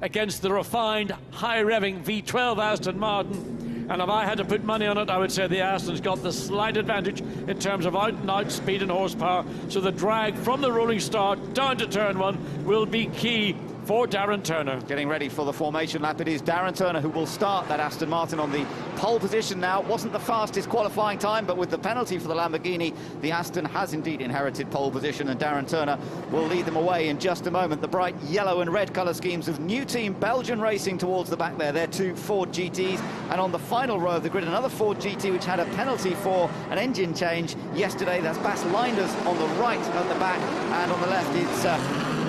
against the refined, high-revving V12 Aston Martin. And if I had to put money on it, I would say the Aston's got the slight advantage in terms of out-and-out speed and horsepower. So the drag from the rolling start down to turn one will be key for Darren Turner. Getting ready for the formation lap. It is Darren Turner who will start that Aston Martin on the pole position now. Wasn't the fastest qualifying time, but with the penalty for the Lamborghini, the Aston has indeed inherited pole position, and Darren Turner will lead them away in just a moment. The bright yellow and red colour schemes of new team Belgian Racing towards the back there. They're two Ford GTs, and on the final row of the grid, another Ford GT which had a penalty for an engine change yesterday. That's Bas Linders on the right at the back, and on the left it's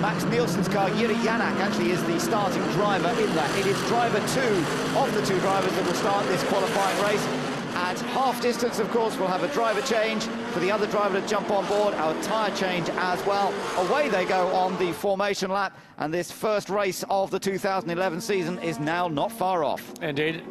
Max Nielsen's car. Jiri Janak actually is the starting driver in that. It is driver two of the two drivers that will start this qualifying race. At half distance, of course, we'll have a driver change for the other driver to jump on board, our tyre change as well. Away they go on the formation lap, and this first race of the 2011 season is now not far off. Indeed.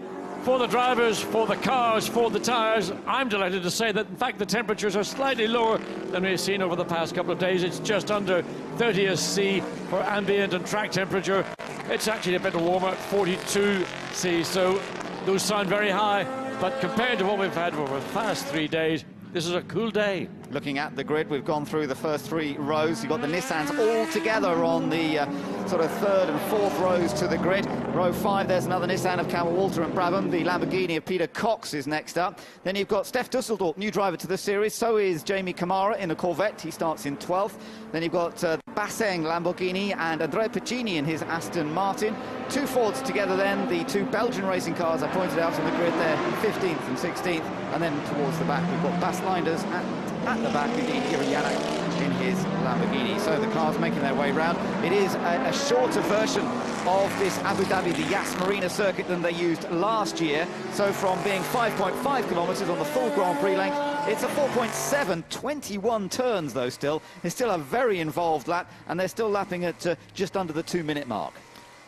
For the drivers, for the cars, for the tyres, I'm delighted to say that, in fact, the temperatures are slightly lower than we've seen over the past couple of days. It's just under 30 C for ambient and track temperature. It's actually a bit warmer, 42 C, so those sound very high. But compared to what we've had over the past 3 days, this is a cool day. Looking at the grid, we've gone through the first three rows. You've got the Nissans all together on the sort of third and fourth rows to the grid. Row 5, there's another Nissan of Campbell Walter and Brabham. The Lamborghini of Peter Cox is next up. Then you've got Steph Dusseldorp, new driver to the series. So is Jamie Camara in a Corvette. He starts in 12th. Then you've got Basseng Lamborghini and Andrea Piccini in his Aston Martin. Two Fords together then, the two Belgian racing cars I pointed out on the grid there, 15th and 16th. And then towards the back, we've got Bas Linders at the back, indeed, Jiri Janak in his Lamborghini. So the cars making their way round. It is a shorter version of this Abu Dhabi, the Yas Marina circuit, than they used last year. So from being 5.5 kilometres on the full Grand Prix length, it's a 4.7, 21 turns though still. It's still a very involved lap, and they're still lapping at just under the 2-minute mark.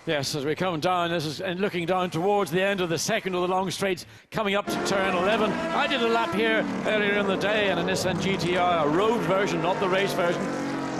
Yes, as we come down, and looking down towards the end of the second of the long straights, coming up to turn 11. I did a lap here earlier in the day in a Nissan GTR, a road version, not the race version.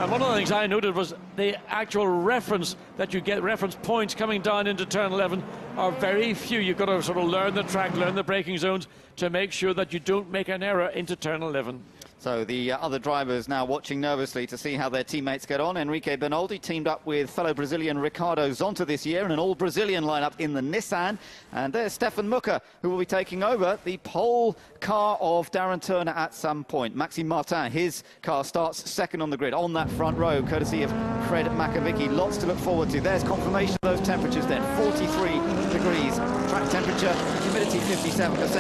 And one of the things I noted was the actual reference that you get, reference points coming down into turn 11 are very few. You've got to sort of learn the track, learn the braking zones to make sure that you don't make an error into turn 11. So the other drivers now watching nervously to see how their teammates get on. Enrique Bernoldi teamed up with fellow Brazilian Ricardo Zonta this year in an all-Brazilian lineup in the Nissan. And there's Stefan Mucker, who will be taking over the pole car of Darren Turner at some point. Maxime Martin, his car starts second on the grid on that front row, courtesy of Fred Makavicki. Lots to look forward to. There's confirmation of those temperatures then, 43 degrees. Track temperature, humidity 57%,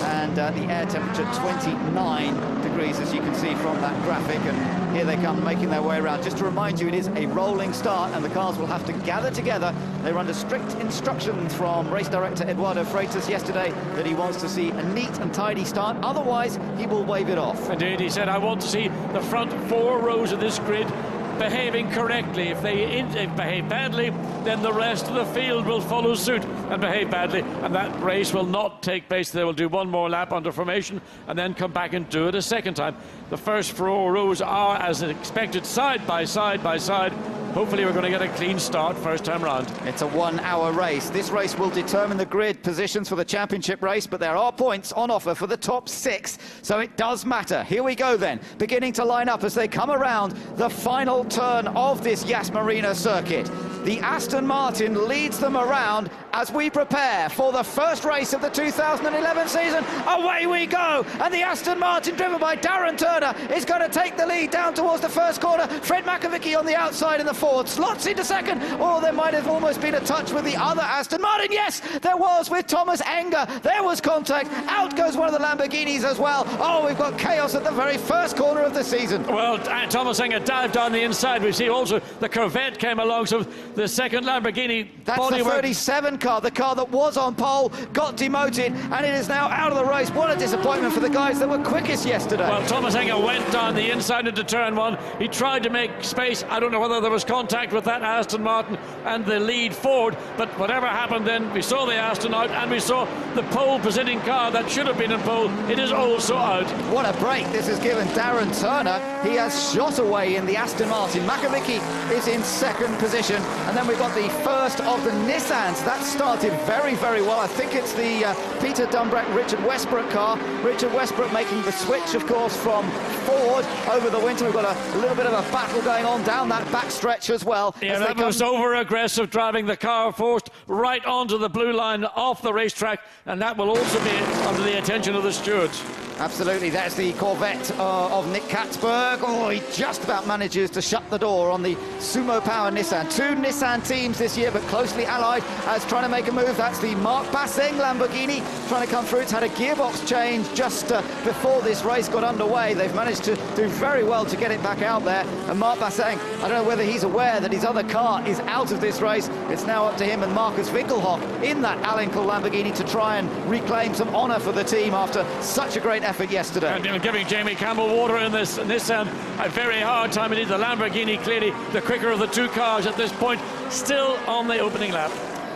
and the air temperature 29 degrees, as you can see from that graphic. And here they come making their way around. Just to remind you, it is a rolling start, and the cars will have to gather together. They were under strict instructions from race director Eduardo Freitas yesterday that he wants to see a neat and tidy start, otherwise he will wave it off. Indeed, he said, I want to see the front 4 rows of this grid behaving correctly. If they behave badly, then the rest of the field will follow suit and behave badly, and that race will not take place. They will do one more lap under formation and then come back and do it a second time. The first 4 rows are, as expected, side by side by side. Hopefully we're going to get a clean start first time round. It's a 1-hour race. This race will determine the grid positions for the championship race, but there are points on offer for the top 6, so it does matter. Here we go then, beginning to line up as they come around the final turn of this Yas Marina circuit. The Aston Martin leads them around as we prepare for the first race of the 2011 season. Away we go, and the Aston Martin, driven by Darren Turner, is going to take the lead down towards the first corner. Fred Makavicki on the outside in the Ford slots into second. Oh, there might have almost been a touch with the other Aston Martin. Yes, there was with Thomas Enger. There was contact. Out goes one of the Lamborghinis as well. Oh, we've got chaos at the very first corner of the season. Well, Thomas Enger dived down the inside. We see also the Corvette came along, so the second Lamborghini. That's the 37 car, the car that was on pole, got demoted, and it is now out of the race. What a disappointment for the guys that were quickest yesterday. Well, Thomas Enger went down the inside into turn 1. He tried to make space. I don't know whether there was contact with that Aston Martin and the lead Ford, but whatever happened then, we saw the Aston out, and we saw the pole positioning car that should have been in pole. It is also out. What a break this has given Darren Turner. He has shot away in the Aston Martin. Makovic is in second position. And then we've got the first of the Nissans. That started very, very well. I think it's the Peter Dunbrack, Richard Westbrook car. Richard Westbrook making the switch, of course, from Ford over the winter. We've got a little bit of a battle going on down that back stretch as well. Yeah, that was over-aggressive, driving the car forced right onto the blue line off the racetrack, and that will also be under the attention of the stewards. Absolutely, that's the Corvette of Nick Katzberg. Oh, he just about manages to shut the door on the Sumo Power Nissan. Two Nissan teams this year, but closely allied as trying to make a move. That's the Marc Basseng Lamborghini trying to come through. It's had a gearbox change just before this race got underway. They've managed to do very well to get it back out there. And Marc Basseng, I don't know whether he's aware that his other car is out of this race. It's now up to him and Marcus Winkelhock in that Alinkel Lamborghini to try and reclaim some honour for the team after such a great effort yesterday. And giving Jamie Campbell-Water in this Nissan a very hard time. Indeed, the Lamborghini clearly the quicker of the two cars at this point, still on the opening lap.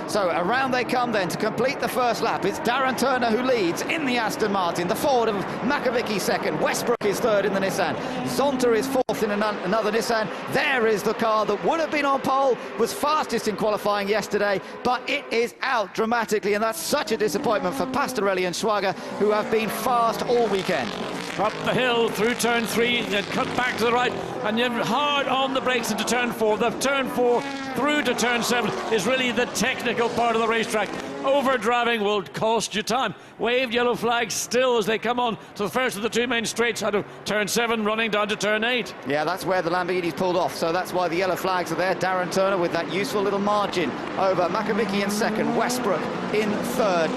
So around they come then to complete the first lap. It's Darren Turner who leads in the Aston Martin. The Ford of Makovic second. Westbrook is third in the Nissan. Zonta is fourth in another Nissan. There is the car that would have been on pole, was fastest in qualifying yesterday, but it is out dramatically, and that's such a disappointment for Pastorelli and Schwager, who have been fast all weekend. Up the hill through turn 3, then cut back to the right, and then hard on the brakes into turn 4. The turn 4 through to turn 7 is really the technical part of the racetrack. Overdriving will cost you time. Waved yellow flags still as they come on to the first of the two main straights out of turn 7 running down to turn 8. Yeah, that's where the Lamborghini's pulled off, so that's why the yellow flags are there. Darren Turner with that useful little margin over Makovic in second, Westbrook in third.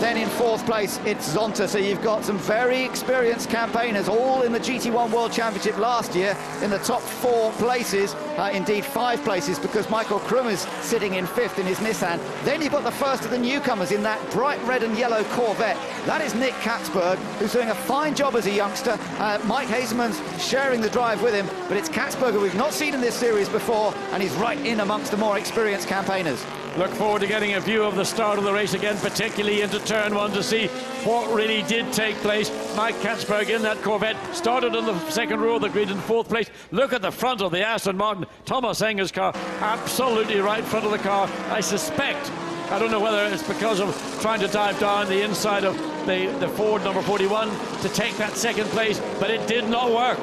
Then in fourth place, it's Zonta. So you've got some very experienced campaigners, all in the GT1 World Championship last year in the top 4 places, indeed 5 places, because Michael Krum is sitting in 5th in his Nissan. Then you've got the first of the newcomers in that bright red and yellow Corvette. That is Nick Katzberg, who's doing a fine job as a youngster. Mike Hazeman's sharing the drive with him, but it's Katzberg who we've not seen in this series before, and he's right in amongst the more experienced campaigners. Look forward to getting a view of the start of the race again, particularly into turn 1, to see what really did take place. Mike Katzberg in that Corvette started on the second row of the grid in 4th place. Look at the front of the Aston Martin. Thomas Enger's car, absolutely right front of the car. I suspect, I don't know whether it's because of trying to dive down the inside of the Ford number 41 to take that second place, but it did not work.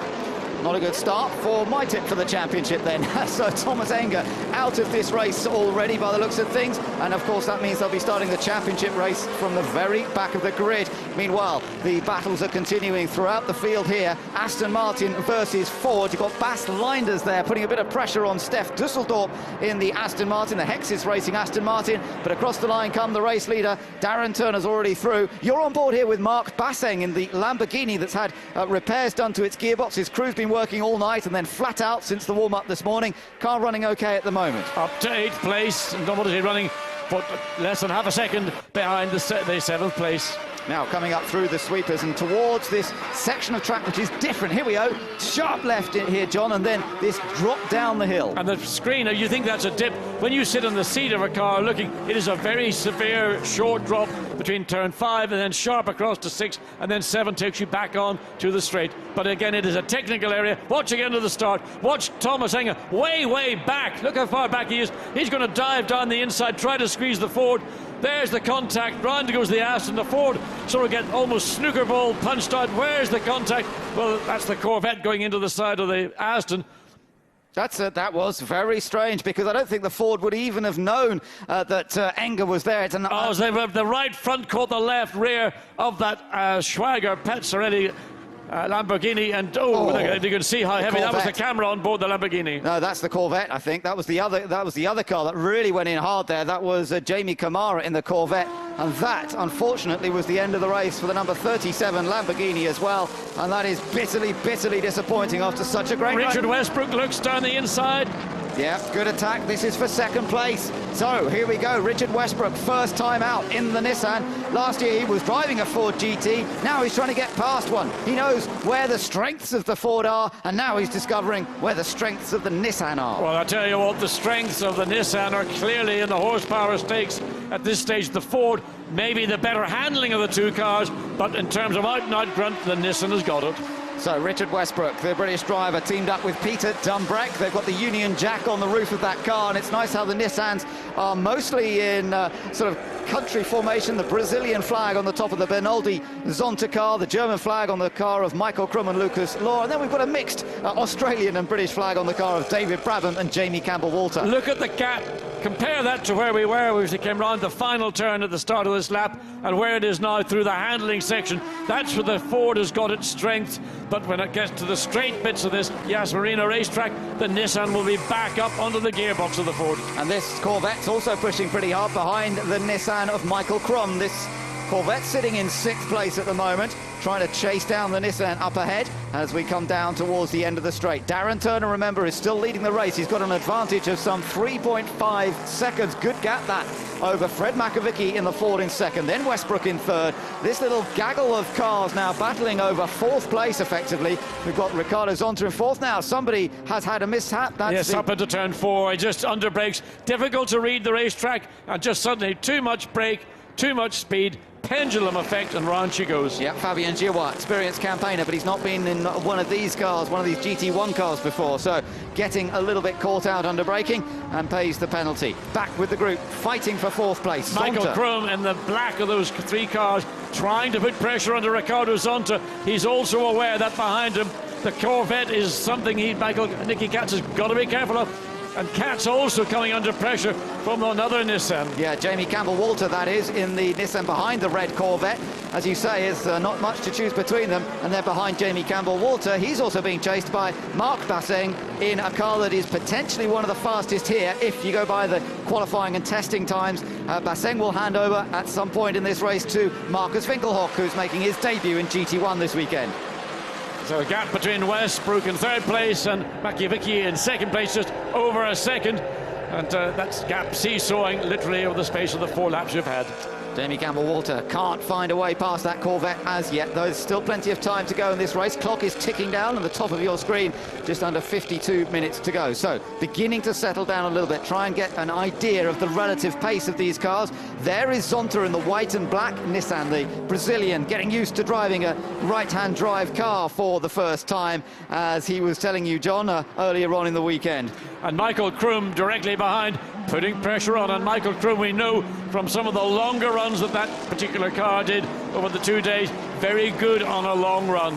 Not a good start for my tip for the championship then. So Thomas Enger out of this race already by the looks of things, and of course that means they'll be starting the championship race from the very back of the grid. Meanwhile, the battles are continuing throughout the field here. Aston Martin versus Ford. You've got Bas Linders there putting a bit of pressure on Steph Dusseldorp in the Aston Martin. The Hex is racing Aston Martin, but across the line come the race leader. Darren Turner's already through. You're on board here with Marc Basseng in the Lamborghini that's had repairs done to its gearbox. His crew's been working all night and then flat out since the warm-up this morning. Car running okay at the moment. Up to 8th place, and what is he running? But less than half a second behind the 7th place. Now coming up through the sweepers and towards this section of track which is different. Here we go, sharp left in here, John, and then this drop down the hill. And the screen, you think that's a dip. When you sit in the seat of a car looking, it is a very severe short drop between turn 5 and then sharp across to 6, and then 7 takes you back on to the straight. But again, it is a technical area. Watch again to the start. Watch Thomas Enger way back. Look how far back he is. He's going to dive down the inside, try to squeeze the Ford. There's the contact, round goes the Aston, the Ford sort of get almost snooker ball punched out. Where's the contact? Well, that's the Corvette going into the side of the Aston. That was very strange, because I don't think the Ford would even have known that Enger was there. It's the right front caught the left rear of that Schwager Pastorelli Lamborghini, and you can see how heavy that was. The camera on board the Lamborghini. No, that's the Corvette, I think. That was the other car that really went in hard there. That was Jamie Camara in the Corvette, and that unfortunately was the end of the race for the number 37 Lamborghini as well, and that is bitterly disappointing after such a great race. Richard Westbrook looks down the inside. Yeah, good attack. This is for second place. So here we go. Richard Westbrook, first time out in the Nissan. Last year he was driving a Ford GT. Now he's trying to get past one. He knows where the strengths of the Ford are, and now he's discovering where the strengths of the Nissan are. Well, I tell you what, the strengths of the Nissan are clearly in the horsepower stakes. At this stage, the Ford, maybe the better handling of the two cars, but in terms of out-and-out grunt, the Nissan has got it. So Richard Westbrook, the British driver, teamed up with Peter Dumbreck. They've got the Union Jack on the roof of that car, and it's nice how the Nissans are mostly in sort of country formation. The Brazilian flag on the top of the Bernaldi Zonta car, the German flag on the car of Michael Krum and Lucas Law, and then we've got a mixed Australian and British flag on the car of David Brabham and Jamie Campbell-Walter. Look at the gap. Compare that to where we were as we came round the final turn at the start of this lap and where it is now through the handling section. That's where the Ford has got its strength, but when it gets to the straight bits of this Yas Marina racetrack, the Nissan will be back up under the gearbox of the Ford. And this Corvette's also pushing pretty hard behind the Nissan of Michael Krum. This Corvette sitting in 6th place at the moment, trying to chase down the Nissan up ahead as we come down towards the end of the straight. Darren Turner, remember, is still leading the race. He's got an advantage of some 3.5 seconds. Good gap that over Fred Makovicky in the Ford in 2nd, then Westbrook in 3rd. This little gaggle of cars now battling over 4th place effectively. We've got Ricardo Zonta in 4th now. Somebody has had a mishap. Yes, up into turn 4, just under brakes. Difficult to read the racetrack, and just suddenly too much brake, too much speed, pendulum effect, and round she goes. Yeah, Fabien Giroir, experienced campaigner, but he's not been in one of these cars, one of these GT1 cars before, so getting a little bit caught out under braking and pays the penalty. Back with the group, fighting for 4th place. Michael Zonta. Krum in the black of those 3 cars, trying to put pressure under Ricardo Zonta. He's also aware that behind him the Corvette is something Nicky Katz has got to be careful of. And Katz also coming under pressure from another Nissan. Yeah, Jamie Campbell-Walter, that is, in the Nissan behind the red Corvette. As you say, is not much to choose between them. And they're behind Jamie Campbell-Walter. He's also being chased by Marc Basseng in a car that is potentially one of the fastest here. If you go by the qualifying and testing times, Basseng will hand over at some point in this race to Marcus Winkelhock, who's making his debut in GT1 this weekend. So a gap between Westbrook in 3rd place and Makovicky in 2nd place, just over a second. And that's gap seesawing literally over the space of the 4 laps you've had. Jamie Campbell-Walter can't find a way past that Corvette as yet, though there's still plenty of time to go in this race. Clock is ticking down on the top of your screen, just under 52 minutes to go. So beginning to settle down a little bit, try and get an idea of the relative pace of these cars. There is Zonta in the white and black Nissan, the Brazilian, getting used to driving a right-hand drive car for the first time, as he was telling you, John, earlier on in the weekend. And Michael Krum directly behind, putting pressure on. And Michael Krum, we know from some of the longer runs that particular car did over the 2 days, very good on a long run.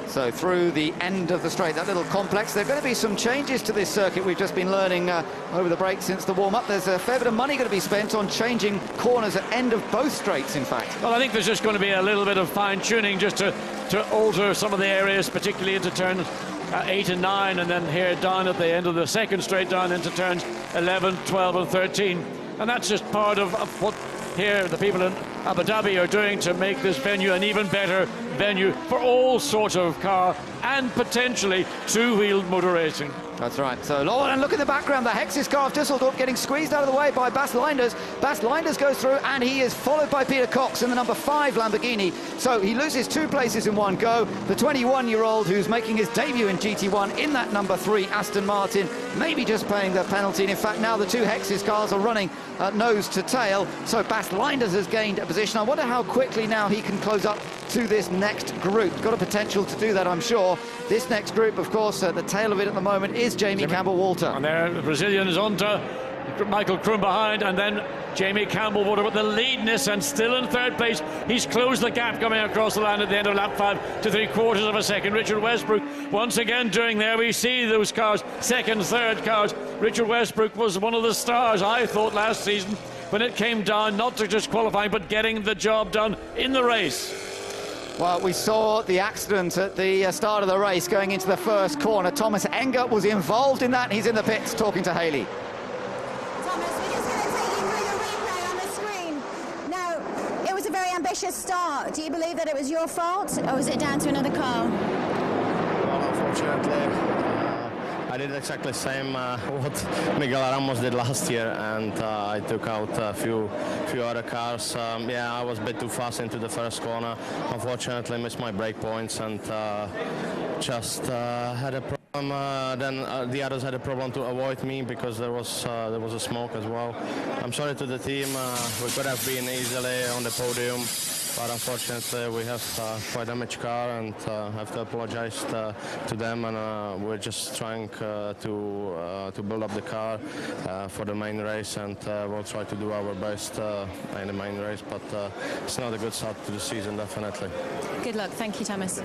So through the end of the straight, that little complex, there are going to be some changes to this circuit. We've just been learning over the break since the warm-up. There's a fair bit of money going to be spent on changing corners at end of both straights, in fact. Well, I think there's just going to be a little bit of fine-tuning just to alter some of the areas, particularly into turn 8 and 9, and then here down at the end of the 2nd straight down into turns 11, 12 and 13. And that's just part of what here the people in Abu Dhabi are doing to make this venue an even better venue for all sorts of car and potentially 2-wheeled motor racing. That's right. So, and look in the background, the Hexis car of Düsseldorf getting squeezed out of the way by Bas Leinders. Bas Leinders goes through, and he is followed by Peter Cox in the number 5 Lamborghini. So he loses 2 places in one go. The 21-year-old who's making his debut in GT1 in that number 3 Aston Martin, maybe just paying the penalty. And in fact, now the 2 Hexis cars are running nose to tail. So Bas Leinders has gained a position. I wonder how quickly now he can close up to this next group. Got a potential to do that, I'm sure. This next group, of course, at the tail of it at the moment is Jamie Campbell-Walter. And there, the Brazilian is onto Michael Krum behind, and then Jamie Campbell-Walter with the lead. Nissan still in 3rd place. He's closed the gap coming across the line at the end of lap 5 to 3/4 of a second. Richard Westbrook once again doing there. We see those cars, 2nd, 3rd cars. Richard Westbrook was one of the stars, I thought, last season when it came down not to just qualifying but getting the job done in the race. Well, we saw the accident at the start of the race going into the 1st corner. Thomas Enger was involved in that. He's in the pits talking to Haley. Thomas, we're just going to take you through the replay on the screen. Now, it was a very ambitious start. Do you believe that it was your fault, or was it down to another car? Well, unfortunately, I did exactly the same what Miguel Ramos did last year, and I took out a few other cars. Yeah, I was a bit too fast into the 1st corner. Unfortunately, missed my brake points and just had a problem Then the others had a problem to avoid me because there was a smoke as well. I'm sorry to the team. We could have been easily on the podium, but unfortunately we have quite a damaged car, and have to apologize to them. And we're just trying to build up the car for the main race, and we'll try to do our best in the main race. But it's not a good start to the season, definitely. Good luck. Thank you, Thomas.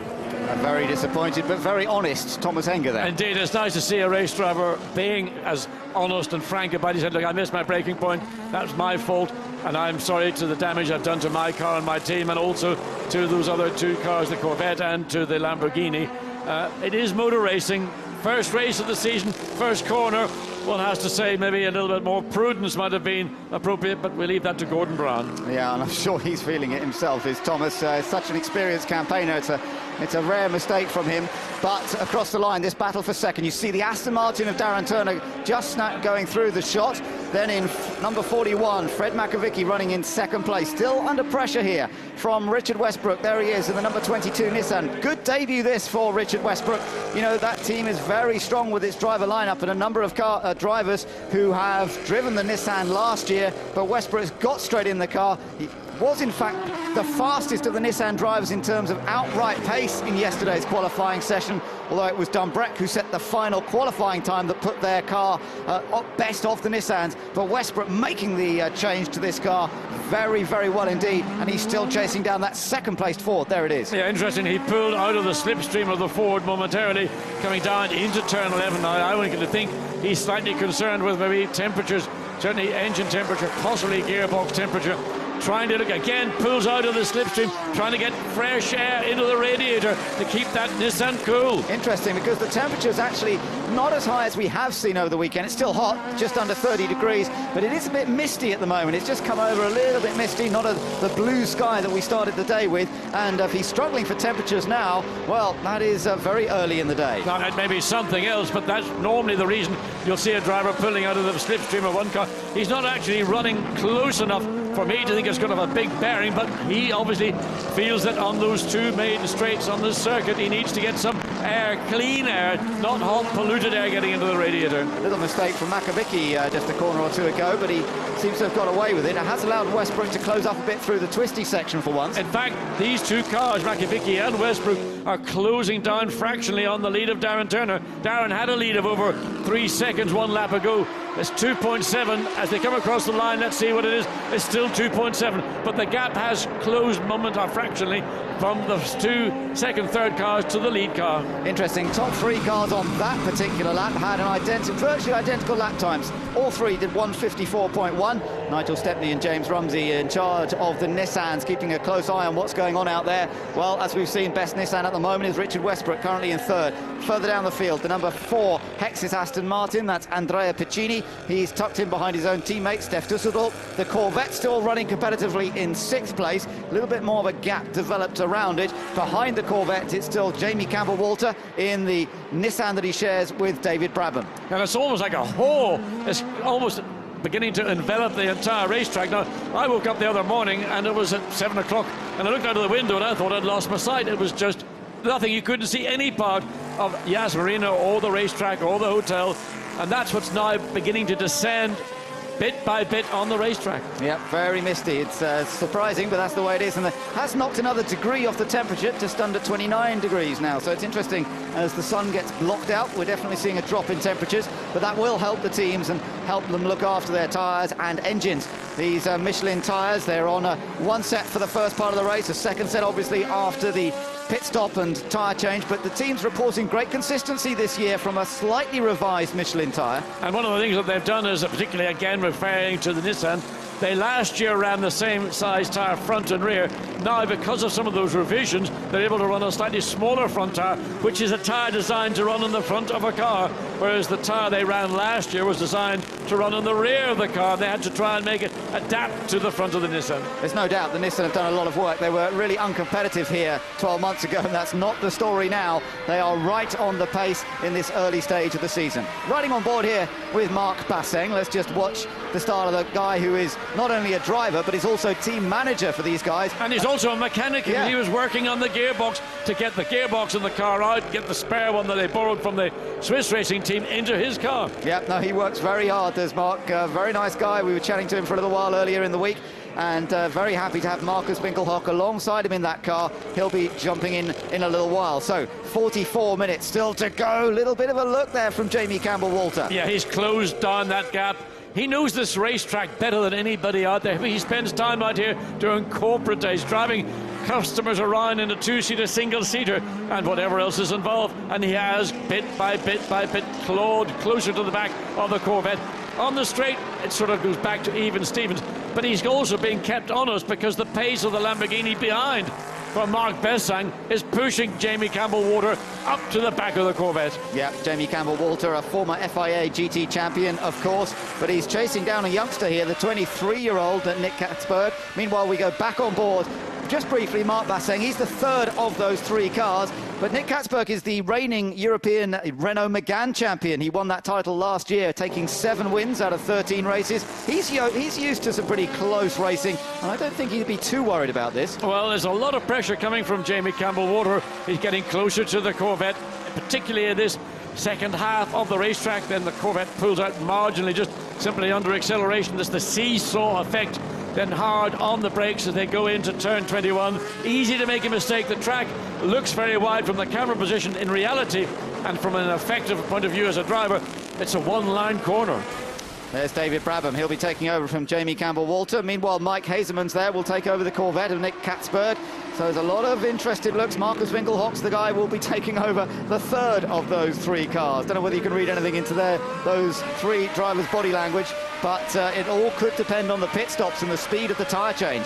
Very disappointed, but very honest, Thomas Henger there. Indeed, it's nice to see a race driver being as honest and frank about it. He said, look, I missed my braking point, that was my fault, and I'm sorry to the damage I've done to my car and my team, and also to those other two cars, the Corvette and to the Lamborghini. It is motor racing, first race of the season, first corner. One has to say maybe a little bit more prudence might have been appropriate, but we leave that to Gordon Brown. Yeah, and I'm sure he's feeling it himself, is Thomas. Such an experienced campaigner. It's a rare mistake from him. But across the line, this battle for second. You see the Aston Martin of Darren Turner just going through the shot. Then in number 41, Fred Makovicky running in second place. Still under pressure here from Richard Westbrook. There he is in the number 22 Nissan. Good debut this for Richard Westbrook. You know, that team is very strong with its driver lineup, and a number of drivers who have driven the Nissan last year, but Westbrook's got straight in the car. He was in fact the fastest of the Nissan drivers in terms of outright pace in yesterday's qualifying session, although it was Dumbreck who set the final qualifying time that put their car best off the Nissans. But Westbrook making the change to this car very, very well indeed, and he's still chasing down that second-placed Ford. There it is. Yeah, interesting. He pulled out of the slipstream of the Ford momentarily, coming down into turn 11. Now, I would think he's slightly concerned with maybe temperatures, certainly engine temperature, possibly gearbox temperature. Trying to look again, pulls out of the slipstream, trying to get fresh air into the radiator to keep that Nissan cool. Interesting, because the temperature's actually not as high as we have seen over the weekend. It's still hot, just under 30 degrees, but it is a bit misty at the moment. It's just come over a little bit misty, not the blue sky that we started the day with. And if he's struggling for temperatures now, well, that is very early in the day. Now, it may be something else, but that's normally the reason you'll see a driver pulling out of the slipstream of one car. He's not actually running close enough for me to think it's going to have a big bearing, but he obviously feels that on those two main straights on this circuit, he needs to get some air, clean air, not hot, polluted air getting into the radiator. A little mistake from Makovicky just a corner or two ago, but he seems to have got away with it. It has allowed Westbrook to close up a bit through the twisty section for once. In fact, these two cars, Makovicky and Westbrook, are closing down fractionally on the lead of Darren Turner. Darren had a lead of over 3 seconds 1 lap ago. It's 2.7 as they come across the line. Let's see what it is. It's still 2.7, but the gap has closed fractionally from the two second, third cars to the lead car. Interesting. Top three cars on that particular lap had virtually identical lap times. All three did 1:54.1. Nigel Stepney and James Rumsey in charge of the Nissans, keeping a close eye on what's going on out there. Well, as we've seen, best Nissan at the moment is Richard Westbrook, currently in third. Further down the field, the number 4 Hexis Aston Martin, that's Andrea Piccini. He's tucked in behind his own teammate, Steph Dusseldorp. The Corvette still running competitively in 6th place. A little bit more of a gap developed around it. Behind the Corvette, it's still Jamie Campbell-Walter in the Nissan that he shares with David Brabham. And it's almost like a hole. It's almost beginning to envelop the entire racetrack. Now, I woke up the other morning and it was at 7 o'clock, and I looked out of the window and I thought I'd lost my sight. It was just nothing. You couldn't see any part of Yas Marina or the racetrack or the hotel, and that's what's now beginning to descend bit by bit on the racetrack. Yeah, very misty. It's surprising, but that's the way it is. And it has knocked another degree off the temperature, just under 29 degrees now. So it's interesting, as the sun gets blocked out, we're definitely seeing a drop in temperatures, but that will help the teams and help them look after their tyres and engines. These Michelin tyres, they're on one set for the first part of the race, a second set obviously after the pit stop and tyre change, but the team's reporting great consistency this year from a slightly revised Michelin tyre. And one of the things that they've done is, particularly again referring to the Nissan, they last year ran the same size tyre front and rear. Now, because of some of those revisions, they're able to run a slightly smaller front tyre, which is a tyre designed to run in the front of a car, whereas the tyre they ran last year was designed to run in the rear of the car. They had to try and make it adapt to the front of the Nissan. There's no doubt the Nissan have done a lot of work. They were really uncompetitive here 12 months ago, and that's not the story now. They are right on the pace in this early stage of the season. Riding on board here with Marc Basseng, let's just watch the start of the guy who is not only a driver, but he's also team manager for these guys. And he's also a mechanic. Yeah. He was working on the gearbox to get the gearbox in the car out, get the spare one that they borrowed from the Swiss racing team into his car. Yeah, no, he works very hard, does Mark. Very nice guy. We were chatting to him for a little while earlier in the week, and very happy to have Marcus Winkelhock alongside him in that car. He'll be jumping in a little while. So 44 minutes still to go. Little bit of a look there from Jamie Campbell-Walter. Yeah, he's closed down that gap. He knows this racetrack better than anybody out there. He spends time out here during corporate days, driving customers around in a two-seater, single-seater, and whatever else is involved. And he has, bit by bit by bit, clawed closer to the back of the Corvette. On the straight, it sort of goes back to even Stevens, but he's also being kept honest because the pace of the Lamborghini behind from Marc Basseng is pushing Jamie Campbell-Walter up to the back of the Corvette. Yeah, Jamie Campbell-Walter, a former FIA GT champion, of course, but he's chasing down a youngster here, the 23-year-old Nick Katzberg. Meanwhile, we go back on board. Just briefly, Marc Basseng, he's the third of those three cars, but Nick Katzberg is the reigning European Renault Megane champion. He won that title last year, taking 7 wins out of 13 races. He's used to some pretty close racing, and I don't think he'd be too worried about this. Well, there's a lot of pressure coming from Jamie Campbell-Walter. He's getting closer to the Corvette, particularly in this second half of the racetrack. Then the Corvette pulls out marginally, just simply under acceleration. There's the seesaw effect. Then hard on the brakes as they go into turn 21. Easy to make a mistake. The track looks very wide from the camera position. In reality, and from an effective point of view as a driver, it's a one-line corner. There's David Brabham. He'll be taking over from Jamie Campbell-Walter. Meanwhile, Mike Hazeman's there. Will take over the Corvette of Nick Katzberg. So there's a lot of interested looks. Marcus Winkelhock's the guy will be taking over the third of those 3 cars. Don't know whether you can read anything into those 3 drivers' body language, but it all could depend on the pit stops and the speed of the tyre change.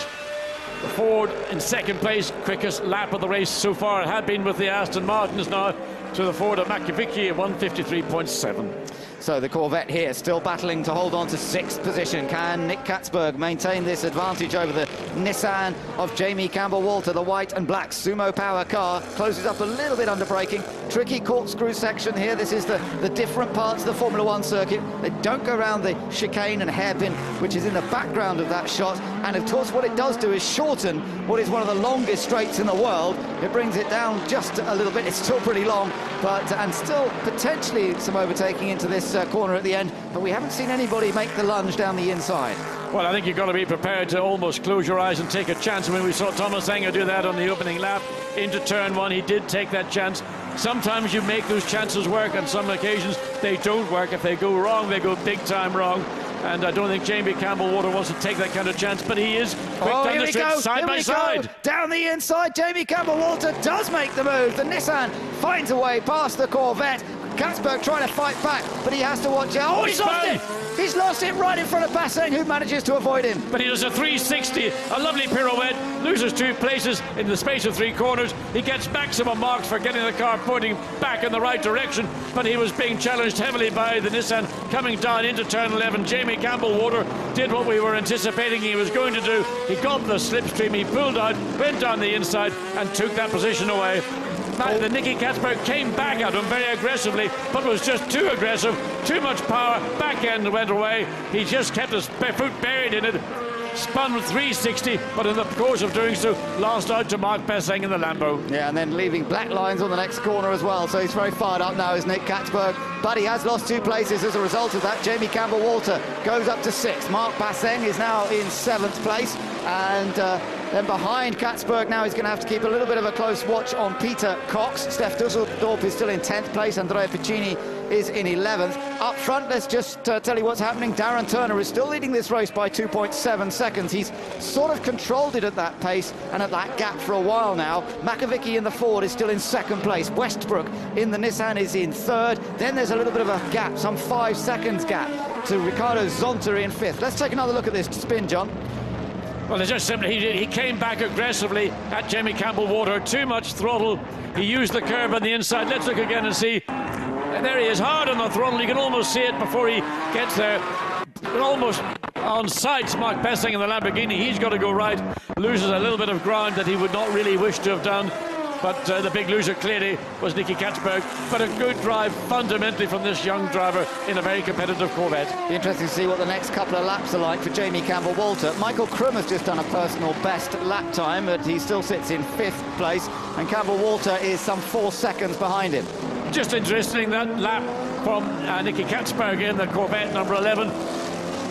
The Ford in second place, quickest lap of the race so far. It had been with the Aston Martins, now to the Ford of Makivicki at 153.7. So the Corvette here still battling to hold on to 6th position. Can Nick Katzberg maintain this advantage over the Nissan of Jamie Campbell-Walter? The white and black Sumo Power car closes up a little bit under braking. Tricky corkscrew section here. This is the different parts of the Formula One circuit. They don't go around the chicane and hairpin, which is in the background of that shot. And of course, what it does do is shorten what is one of the longest straights in the world. It brings it down just a little bit. It's still pretty long, but and still potentially some overtaking into this corner at the end, but we haven't seen anybody make the lunge down the inside. Well, I think you've got to be prepared to almost close your eyes and take a chance. I mean, we saw Thomas Enger do that on the opening lap into turn 1. He did take that chance. Sometimes you make those chances work. On some occasions, they don't work. If they go wrong, they go big time wrong. And I don't think Jamie Campbell-Walter wants to take that kind of chance, but he is quick down the straight, side by side. Down the inside, Jamie Campbell-Walter does make the move. The Nissan finds a way past the Corvette. Katzberg trying to fight back, but he has to watch out. Oh, he's lost it! He's lost it right in front of Basseng, who manages to avoid him. But he does a 360, a lovely pirouette, loses 2 places in the space of 3 corners. He gets maximum marks for getting the car pointing back in the right direction, but he was being challenged heavily by the Nissan coming down into turn 11. Jamie Campbell-Walter did what we were anticipating he was going to do. He got the slipstream, he pulled out, went down the inside and took that position away. The Nicky Katzberg came back at him very aggressively, but was just too aggressive, too much power, back end went away. He just kept his foot buried in it, spun 360, but in the course of doing so, lost out to Marc Basseng in the Lambo. Yeah, and then leaving black lines on the next corner as well, so he's very fired up now, is Nick Katzberg, but he has lost 2 places as a result of that. Jamie Campbell-Walter goes up to 6th. Marc Basseng is now in 7th place, and then behind Katzberg now he's going to have to keep a little bit of a close watch on Peter Cox. Steph Dusseldorp is still in 10th place. Andrea Piccini is in 11th. Up front, let's just tell you what's happening. Darren Turner is still leading this race by 2.7 seconds. He's sort of controlled it at that pace and at that gap for a while now. Makivicki in the Ford is still in 2nd place. Westbrook in the Nissan is in 3rd. Then there's a little bit of a gap, some 5 seconds gap to Ricardo Zonta in 5th. Let's take another look at this spin, John. Well, it's just simply he came back aggressively at Jamie Campbell-Walter. Too much throttle. He used the curve on the inside. Let's look again and see. And there he is, hard on the throttle. You can almost see it before he gets there. almost on sights. Mark Pessing in the Lamborghini, he's got to go right. Loses a little bit of ground that he would not really wish to have done. But the big loser clearly was Nicky Katzberg. But a good drive fundamentally from this young driver in a very competitive Corvette. Be interesting to see what the next couple of laps are like for Jamie Campbell-Walter. Michael Krum has just done a personal best lap time, but he still sits in 5th place, and Campbell-Walter is some 4 seconds behind him. Just interesting, that lap from Nicky Katzberg in the Corvette number 11.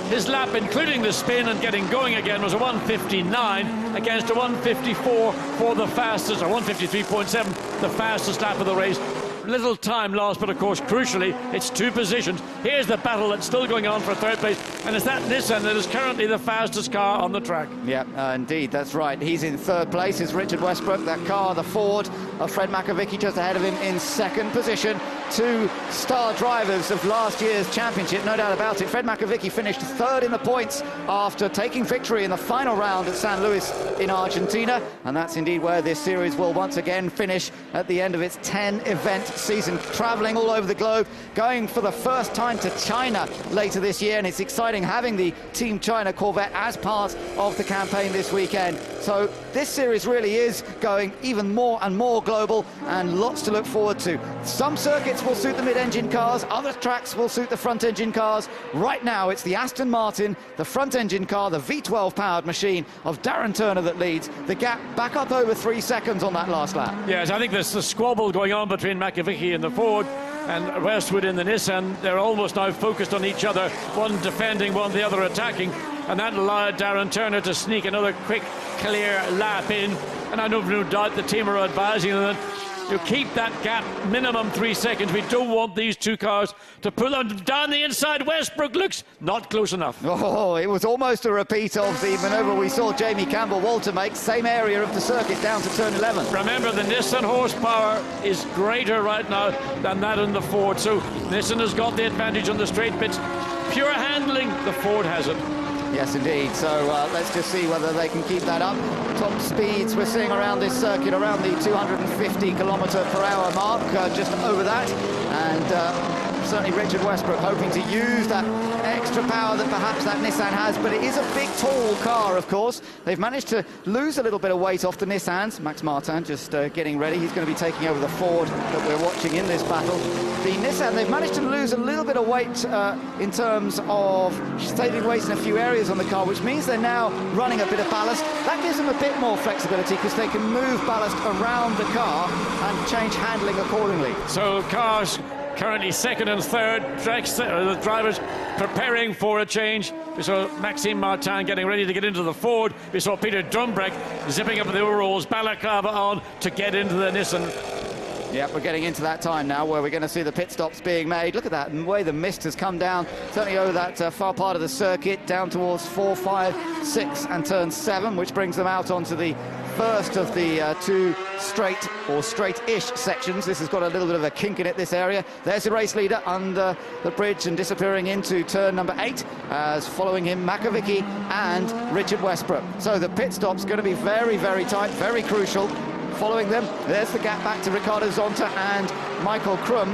His lap, including the spin and getting going again, was a 1:59 against a 1:54 for the fastest, or 1:53.7, the fastest lap of the race. Little time lost, but of course, crucially, it's 2 positions. Here's the battle that's still going on for 3rd place, and it's that Nissan that is currently the fastest car on the track. Yeah, indeed, that's right. He's in 3rd place. It's Richard Westbrook. That car, the Ford of Fred McAvicky, just ahead of him in 2nd position. 2 star drivers of last year's championship, no doubt about it. Fred McAvicky finished 3rd in the points after taking victory in the final round at San Luis in Argentina, and that's indeed where this series will once again finish at the end of its 10-event season, travelling all over the globe, going for the first time to China later this year, and it's exciting having the Team China Corvette as part of the campaign this weekend. So this series really is going even more and more global, and lots to look forward to. Some circuits will suit the mid-engine cars, other tracks will suit the front-engine cars. Right now it's the Aston Martin, the front-engine car, the V12 powered machine of Darren Turner that leads. The gap back up over 3 seconds on that last lap. Yes, I think there's the squabble going on between McAvicky and the Ford and Westwood in the Nissan. They're almost now focused on each other, one defending, one the other attacking, and that allowed Darren Turner to sneak another quick, clear lap in. And I have no doubt the team are advising them that you keep that gap minimum 3 seconds. We don't want these 2 cars to pull them down the inside. Westbrook looks not close enough. Oh, it was almost a repeat of the manoeuvre we saw Jamie Campbell-Walter make. Same area of the circuit down to turn 11. Remember, the Nissan horsepower is greater right now than that in the Ford, so Nissan has got the advantage on the straight bits. Pure handling, the Ford has it. Yes, indeed. So let's just see whether they can keep that up. Top speeds we're seeing around this circuit, around the 250 km/h mark, just over that. And certainly Richard Westbrook hoping to use that extra power that perhaps that Nissan has, but it is a big, tall car, of course. They've managed to lose a little bit of weight off the Nissans. Max Martin just getting ready. He's going to be taking over the Ford that we're watching in this battle. The Nissan, they've managed to lose a little bit of weight in terms of saving weight in a few areas on the car, which means they're now running a bit of ballast. That gives them a bit more flexibility because they can move ballast around the car and change handling accordingly. So cars currently 2nd and 3rd, the drivers preparing for a change. We saw Maxime Martin getting ready to get into the Ford. We saw Peter Drumbrecht zipping up the overalls, balaclava on to get into the Nissan. Yeah, we're getting into that time now where we're going to see the pit stops being made. Look at that, the way the mist has come down, certainly over that far part of the circuit, down towards 4, 5, 6 and turn 7, which brings them out onto the first of the 2 straight or straight-ish sections. This has got a little bit of a kink in it, this area. There's the race leader under the bridge and disappearing into turn number 8, as following him McAvicky and Richard Westbrook. So the pit stop's going to be very, very tight, very crucial. Following them, there's the gap back to Ricardo Zonta and Michael Krum,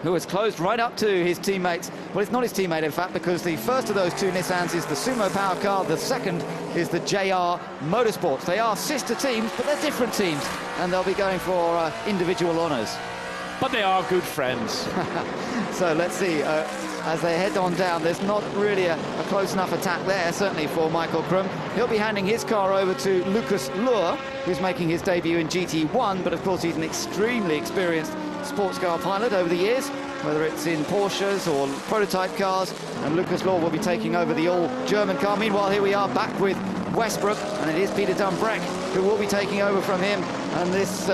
who has closed right up to his teammates. Well, it's not his teammate, in fact, because the first of those 2 Nissans is the Sumo Power car. The second is the JR Motorsports. They are sister teams, but they're different teams, and they'll be going for individual honours. But they are good friends. So let's see. As they head on down, there's not really a close enough attack there, certainly for Michael Krum. He'll be handing his car over to Lucas Luhr, who's making his debut in GT1, but of course he's an extremely experienced sports car pilot over the years, whether it's in Porsches or prototype cars, and Lucas Luhr will be taking over the all-German car. Meanwhile, here we are back with Westbrook, and it is Peter Drumbrecht who will be taking over from him, and this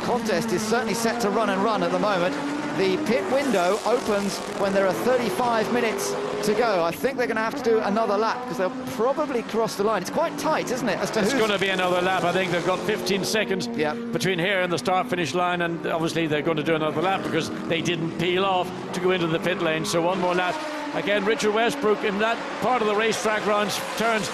contest is certainly set to run and run at the moment. The pit window opens when there are 35 minutes to go. I think they're going to have to do another lap because they'll probably cross the line. It's quite tight, isn't it? It's going to be another lap. I think they've got 15 seconds between here and the start-finish line, and obviously they're going to do another lap because they didn't peel off to go into the pit lane. So one more lap. Again, Richard Westbrook in that part of the racetrack runs turns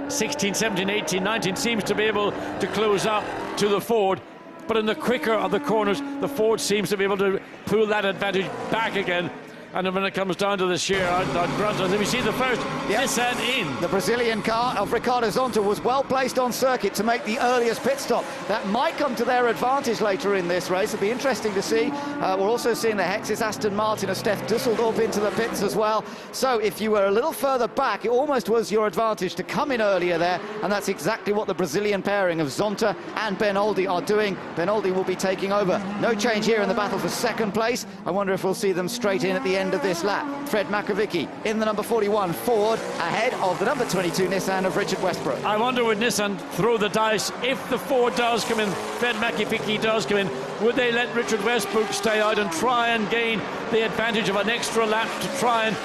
16, 17, 18, 19, seems to be able to close up to the Ford. But in the quicker of the corners, the Ford seems to be able to pull that advantage back again. And then when it comes down to the sheer, I'd grant us. We see the first Nissan in. The Brazilian car of Ricardo Zonta was well placed on circuit to make the earliest pit stop. That might come to their advantage later in this race. It'll be interesting to see. We're also seeing the Hexis Aston Martin of Stef Dusseldorf into the pits as well. So if you were a little further back, it almost was your advantage to come in earlier there, and that's exactly what the Brazilian pairing of Zonta and Benoldi are doing. Benoldi will be taking over. No change here in the battle for second place. I wonder if we'll see them straight in at the end of this lap. Fred Makovic in the number 41 Ford, ahead of the number 22 Nissan of Richard Westbrook. I wonder would Nissan throw the dice if the Ford does come in, Fred Makovic does come in, would they let Richard Westbrook stay out and try and gain the advantage of an extra lap to try and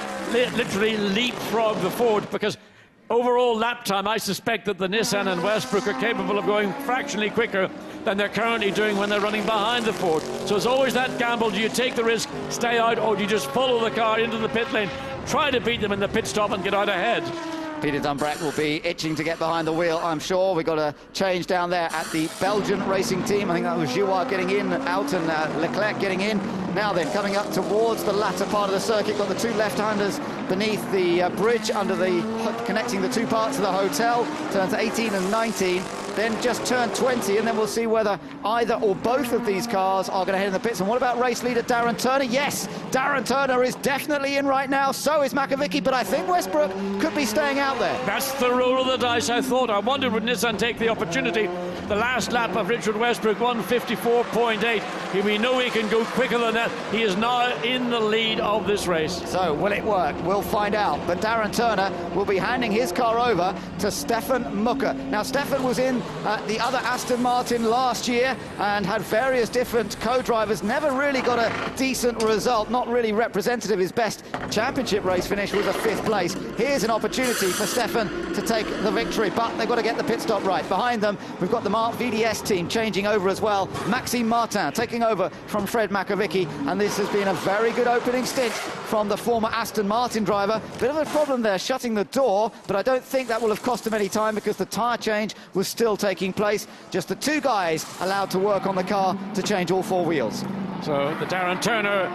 literally leapfrog the Ford? Because overall lap time, I suspect that the Nissan and Westbrook are capable of going fractionally quicker than they're currently doing when they're running behind the Ford. So it's always that gamble. Do you take the risk, stay out, or do you just follow the car into the pit lane, try to beat them in the pit stop and get out ahead? Peter Dunbrack will be itching to get behind the wheel, I'm sure. We've got a change down there at the Belgian racing team. I think that was Jouard getting in, out, and Leclerc getting in. Now then, coming up towards the latter part of the circuit, got the two left-handers beneath the bridge connecting the two parts of the hotel, turns 18 and 19. Then just turn 20, and then we'll see whether either or both of these cars are going to head in the pits. And what about race leader Darren Turner? Yes, Darren Turner is definitely in right now. So is Makovic, but I think Westbrook could be staying out there. That's the roll of the dice, I thought. I wondered would Nissan take the opportunity. The last lap of Richard Westbrook, 1:54.8. We know he can go quicker than that. He is now in the lead of this race. So will it work? We'll find out. But Darren Turner will be handing his car over to Stefan Mucker. Now, Stefan was in the other Aston Martin last year and had various different co-drivers, never really got a decent result, not really representative. His best championship race finish was a 5th place. Here's an opportunity for Stefan to take the victory, but they've got to get the pit stop right. Behind them, we've got the Mark VDS team changing over as well. Maxime Martin taking over from Fred Makovic, and this has been a very good opening stint from the former Aston Martin driver. Bit of a problem there, shutting the door, but I don't think that will have cost him any time because the tyre change was still taking place. Just the two guys allowed to work on the car to change all 4 wheels. So the Darren Turner,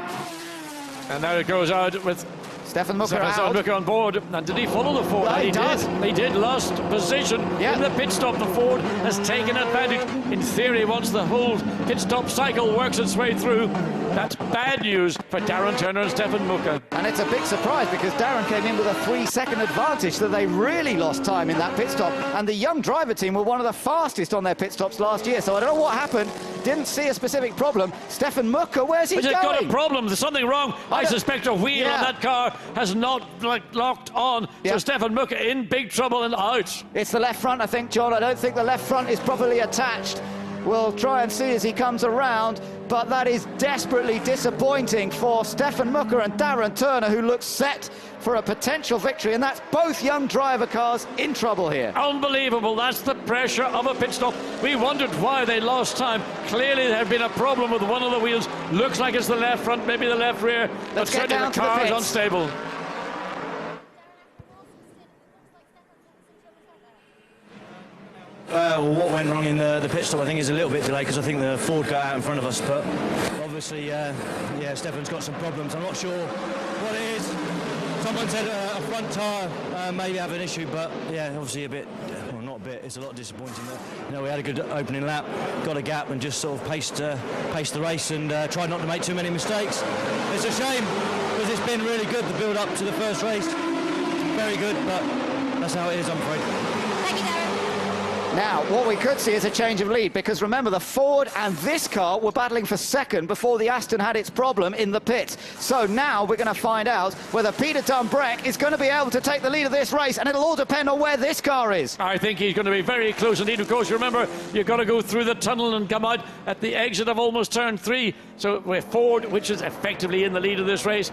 and now it goes out with Stefan Mucker out. on board. And did he follow the Ford? Yeah, he does. He did. Lost position in the pit stop. The Ford has taken advantage. In theory, once the whole pit stop cycle works its way through, that's bad news for Darren Turner and Stefan Mucker. And it's a big surprise because Darren came in with a 3-second advantage, so they really lost time in that pit stop. And the young driver team were one of the fastest on their pit stops last year, so I don't know what happened. Didn't see a specific problem. Stefan Mucker, where's he going? He's got a problem. There's something wrong. I suspect a wheel on that car has not locked on. So Stefan Mucker in big trouble and out. It's the left front, I think, John. I don't think the left front is properly attached. We'll try and see as he comes around, but that is desperately disappointing for Stefan Mucker and Darren Turner, who looks set for a potential victory, and that's both young driver cars in trouble here. Unbelievable. That's the pressure of a pit stop. We wondered why they lost time. Clearly there had been a problem with one of the wheels. Looks like it's the left front, maybe the left rear. Let's get down to the pits. Is unstable. Well, what went wrong in the pit stop, I think, is a little bit delayed because I think the Ford got out in front of us. But obviously, Stefan's got some problems. I'm not sure what it is. Someone said a front tyre maybe have an issue, but yeah, obviously a bit, well, not a bit. It's a lot disappointing. We had a good opening lap, got a gap, and just sort of paced the race and tried not to make too many mistakes. It's a shame because it's been really good the build up to the first race. Very good, but that's how it is, I'm afraid. Thank you, Darren. Now, what we could see is a change of lead, because remember, the Ford and this car were battling for second before the Aston had its problem in the pits. So now we're going to find out whether Peter Dunbrack is going to be able to take the lead of this race, and it'll all depend on where this car is. I think he's going to be very close indeed. Of course, remember, you've got to go through the tunnel and come out at the exit of almost turn 3. So with Ford, which is effectively in the lead of this race,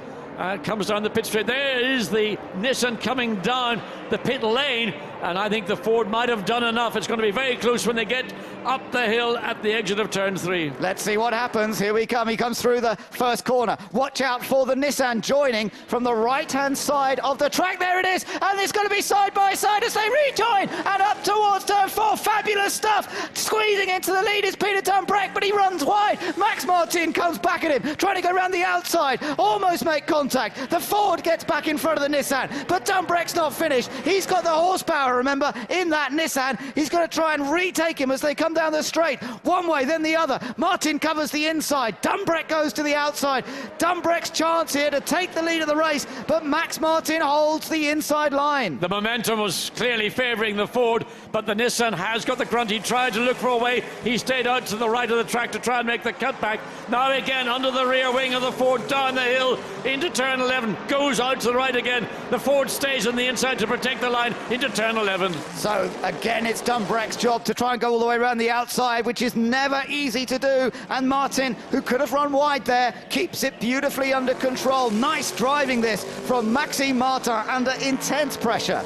comes down the pit straight. There is the Nissan coming down the pit lane, and I think the Ford might have done enough. It's going to be very close when they get up the hill at the exit of turn 3. Let's see what happens. Here we come. He comes through the first corner. Watch out for the Nissan joining from the right-hand side of the track. There it is, and it's going to be side by side as they rejoin and up towards turn 4. Fabulous stuff. Squeezing into the lead is Peter Dunbrack, but he runs wide. Max Martin comes back at him, trying to go around the outside, almost make contact. contact. The Ford gets back in front of the Nissan, but Dumbreck's not finished. He's got the horsepower, remember, in that Nissan. He's going to try and retake him as they come down the straight. One way, then the other. Martin covers the inside. Dumbreck goes to the outside. Dumbreck's chance here to take the lead of the race, but Max Martin holds the inside line. The momentum was clearly favouring the Ford, but the Nissan has got the grunt. He tried to look for a way. He stayed out to the right of the track to try and make the cutback. Now again under the rear wing of the Ford, down the hill into turn 11, goes out to the right again. The Ford stays on the inside to protect the line into turn 11. So again, it's Dumbreck's job to try and go all the way around the outside, which is never easy to do. And Martin, who could have run wide there, keeps it beautifully under control. Nice driving this from Maxime Martin under intense pressure.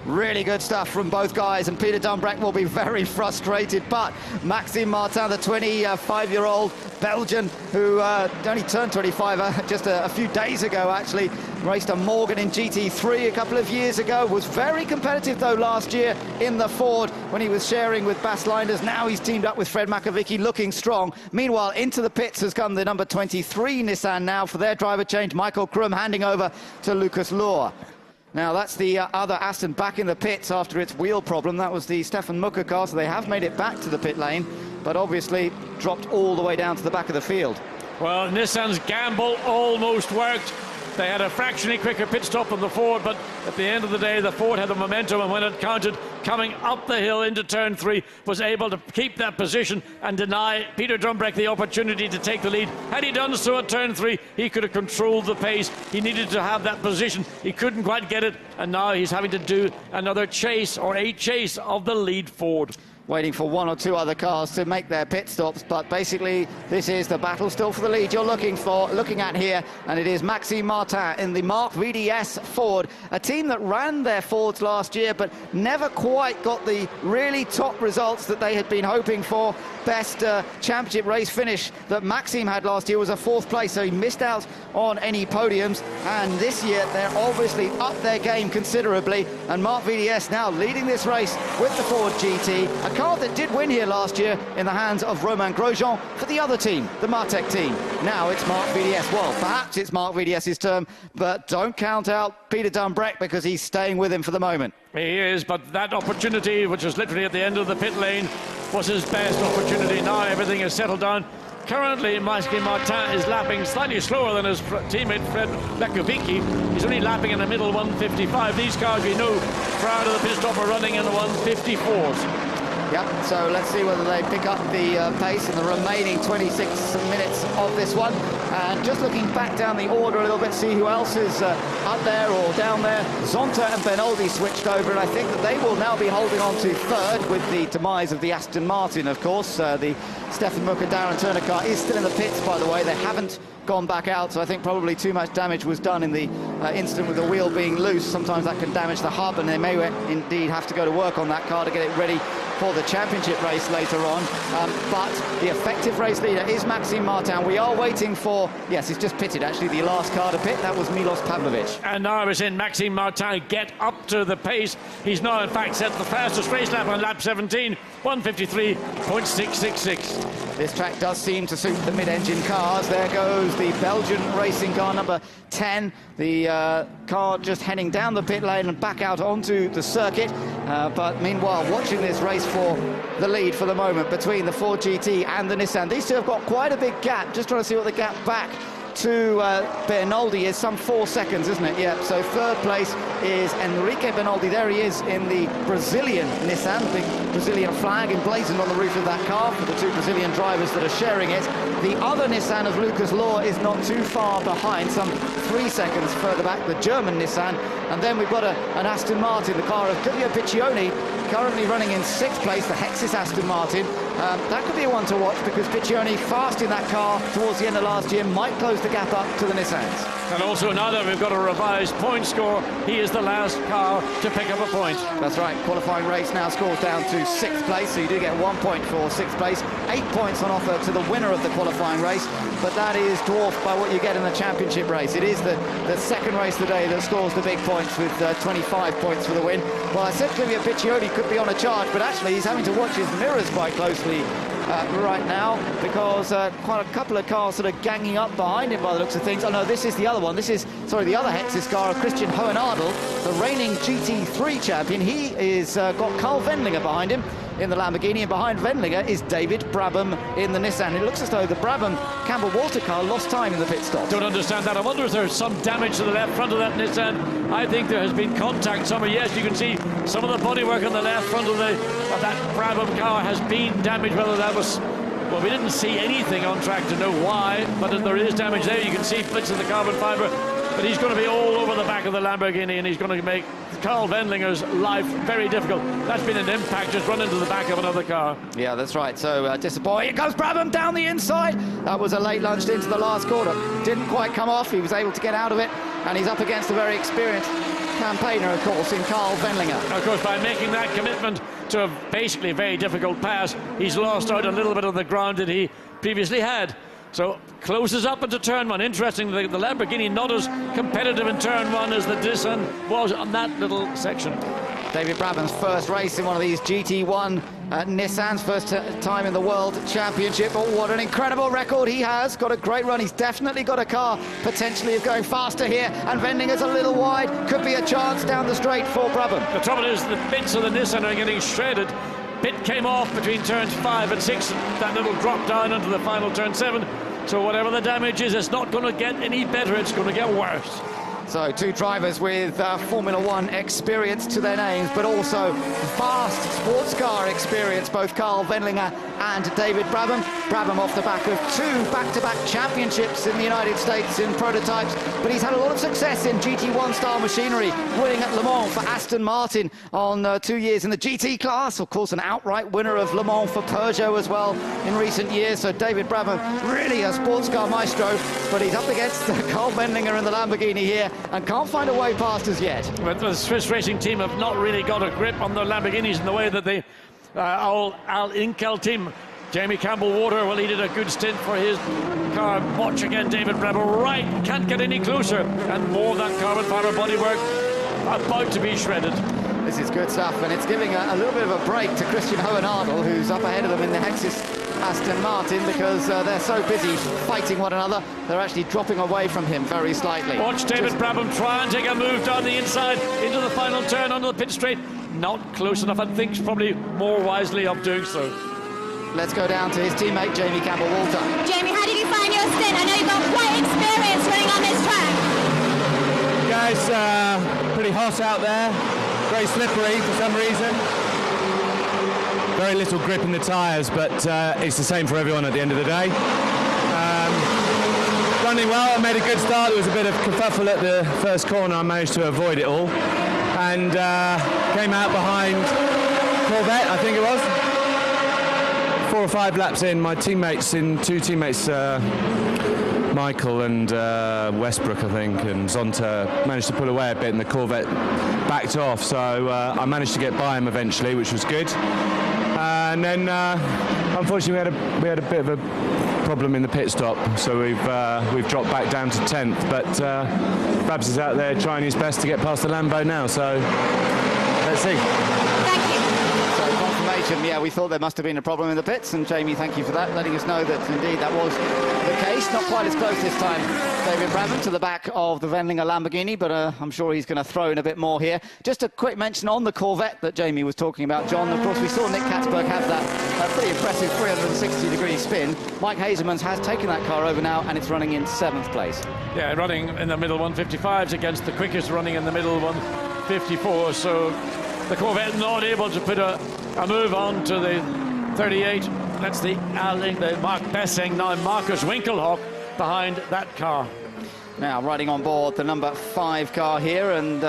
Really good stuff from both guys, and Peter Dumbreck will be very frustrated, but Maxime Martin, the 25-year-old Belgian who only turned 25 just a few days ago, actually raced a Morgan in GT3 a couple of years ago, was very competitive though last year in the Ford when he was sharing with Bas Leinders. Now he's teamed up with Fred Makovicky, looking strong. Meanwhile, into the pits has come the number 23 Nissan now for their driver change. Michael Krum handing over to Lucas Lohr. Now that's the other Aston back in the pits after its wheel problem. That was the Stefan Mucker car, so they have made it back to the pit lane, but obviously dropped all the way down to the back of the field. Well, Nissan's gamble almost worked. They had a fractionally quicker pit stop than the Ford, but at the end of the day, the Ford had the momentum, and when it counted, coming up the hill into turn 3, was able to keep that position and deny Peter Dumbreck the opportunity to take the lead. Had he done so at turn 3, he could have controlled the pace. He needed to have that position. He couldn't quite get it, and now he's having to do another chase, or a chase of the lead Ford. Waiting for one or two other cars to make their pit stops, but basically this is the battle still for the lead you're looking at here, and it is Maxime Martin in the Mark VDS Ford, a team that ran their Fords last year but never quite got the really top results that they had been hoping for. Best championship race finish that Maxime had last year was a 4th place, so he missed out on any podiums, and this year they're obviously up their game considerably, and Mark VDS now leading this race with the Ford GT, a car that did win here last year in the hands of Romain Grosjean for the other team, the Martech team. Now it's Mark VDS. Well, perhaps it's Mark VDS's term, but don't count out Peter Dumbreck because he's staying with him for the moment. He is, but that opportunity, which was literally at the end of the pit lane, was his best opportunity. Now everything is settled down. Currently, Maxime Martin is lapping slightly slower than his teammate Fred Makovicky. He's only lapping in the middle 155. These cars, we know, prior to the pit stop, are running in the 154s. Yep, so let's see whether they pick up the pace in the remaining 26 minutes of this one. And just looking back down the order a little bit, see who else is up there or down there. Zonta and Bernoldi switched over, and I think that they will now be holding on to 3rd with the demise of the Aston Martin, of course. The Stefan Mucker Darren Turner car is still in the pits, by the way. They haven't gone back out, so I think probably too much damage was done in the incident with the wheel being loose. Sometimes that can damage the hub, and they may indeed have to go to work on that car to get it ready for the championship race later on. But the effective race leader is Maxime Martin. We are waiting for, yes, he's just pitted actually, the last car to pit. That was Milos Pavlovic. And now we're seeing Maxime Martin get up to the pace. He's now in fact set the fastest race lap on lap 17, 153.666. This track does seem to suit the mid-engine cars. There goes the Belgian racing car number 10. The car just heading down the pit lane and back out onto the circuit. But meanwhile, watching this race for the lead for the moment between the Ford GT and the Nissan. These two have got quite a big gap. Just trying to see what the gap back to Bernoldi is, some 4 seconds, isn't it? Yeah, so 3rd place is Enrique Bernoldi. There he is in the Brazilian Nissan, the big Brazilian flag emblazoned on the roof of that car for the 2 Brazilian drivers that are sharing it. The other Nissan of Lucas Lohr is not too far behind, some 3 seconds further back, the German Nissan. And then we've got an Aston Martin, the car of Giulio Piccioni, currently running in 6th place, the Hexis Aston Martin. That could be a one to watch because Piccioni, fast in that car towards the end of last year, might close the gap up to the Nissans. And also now that we've got a revised point score, he is the last car to pick up a point. That's right, qualifying race now scores down to 6th place, so you do get 1 point for 6th place. 8 points on offer to the winner of the qualifying race, but that is dwarfed by what you get in the championship race. It is the second race of the day that scores the big points with 25 points for the win. Well, I said Giulio Piccioni could be on a charge, but actually he's having to watch his mirrors quite closely right now, because quite a couple of cars sort of ganging up behind him by the looks of things. Oh no, this is the other one. This is, sorry, the other Hexis car, Christian Hohenadel, the reigning GT3 champion. He is got Carl Wendlinger behind him in the Lamborghini, and behind Wendlinger is David Brabham in the Nissan. It looks as though the Brabham Campbell Walter car lost time in the pit stop. Don't understand that. I wonder if there's some damage to the left front of that Nissan. I think there has been contact somewhere. Yes, you can see some of the bodywork on the left front of that Brabham car has been damaged. Whether that was, well, we didn't see anything on track to know why, but if there is damage there, you can see bits of the carbon fibre. But he's going to be all over the back of the Lamborghini, and he's going to make Carl Wendlinger's life very difficult. That's been an impact, just run into the back of another car. Yeah, that's right. So disappointing. Here goes Brabham down the inside. That was a late lunged into the last corner. Didn't quite come off. He was able to get out of it, and he's up against a very experienced campaigner, of course, in Carl Wendlinger. Of course, by making that commitment to a basically very difficult pass, he's lost out a little bit of the ground that he previously had. So closes up into turn one. Interesting, the Lamborghini not as competitive in turn one as the Nissan was on that little section. David Brabham's first race in one of these GT1 Nissans, first time in the World Championship. Oh, what an incredible record he has. Got a great run. He's definitely got a car potentially of going faster here, and Wendlinger's a little wide. Could be a chance down the straight for Brabham. The trouble is the bits of the Nissan are getting shredded. Bit came off between turns 5 and 6, that little drop down into the final turn 7. So whatever the damage is, it's not going to get any better, it's going to get worse. So two drivers with Formula One experience to their names, but also fast sports car experience, both Carl Wendlinger and David Brabham. Brabham off the back of 2 back-to-back championships in the United States in prototypes, but he's had a lot of success in GT1 style machinery, winning at Le Mans for Aston Martin on 2 years in the GT class. Of course, an outright winner of Le Mans for Peugeot as well in recent years. So David Brabham, really a sports car maestro, but he's up against Carl Wendlinger in the Lamborghini here, and can't find a way past as yet. But the Swiss racing team have not really got a grip on the Lamborghinis in the way that the Al Inkel team. Jamie Campbell-Walter, well, he did a good stint for his car. Watch again, David Brabham, right, can't get any closer, and more of that carbon fibre bodywork about to be shredded. This is good stuff, and it's giving a little bit of a break to Christian Hohenadel, who's up ahead of them in the Hexis Aston Martin, because they're so busy fighting one another, they're actually dropping away from him very slightly. Watch David Brabham try and take a move down the inside into the final turn onto the pit straight. Not close enough, and thinks probably more wisely of doing so. Let's go down to his teammate, Jamie Campbell-Walter. Jamie, how did you find your stint? I know you've got quite experience running on this track. Guys, pretty hot out there, very slippery for some reason. Very little grip in the tyres, but it's the same for everyone at the end of the day. Running well, I made a good start. There was a bit of kerfuffle at the first corner. I managed to avoid it all, and came out behind Corvette, I think it was. 4 or 5 laps in, my teammates, Michael and Westbrook, I think, and Zonta managed to pull away a bit, and the Corvette backed off. So I managed to get by him eventually, which was good. And then, unfortunately, we had a bit of a problem in the pit stop, so we've dropped back down to 10th. But Babs is out there trying his best to get past the Lambo now. So let's see. Thank you. So confirmation, yeah, we thought there must have been a problem in the pits, and Jamie, thank you for that, letting us know that indeed that was the case. Not quite as close this time, David Brabham, to the back of the Wendlinger Lamborghini, but I'm sure he's going to throw in a bit more here. Just a quick mention on the Corvette that Jamie was talking about, John. Of course, we saw Nick Katzberg have that pretty impressive 360-degree spin. Mike Hazelmans has taken that car over now, and it's running in 7th place. Yeah, running in the middle 155s against the quickest running in the middle 154. So the Corvette not able to put a move on to the 38. That's the Mark Bessing, now Marcus Winkelhock behind that car. Now riding on board the number 5 car here, and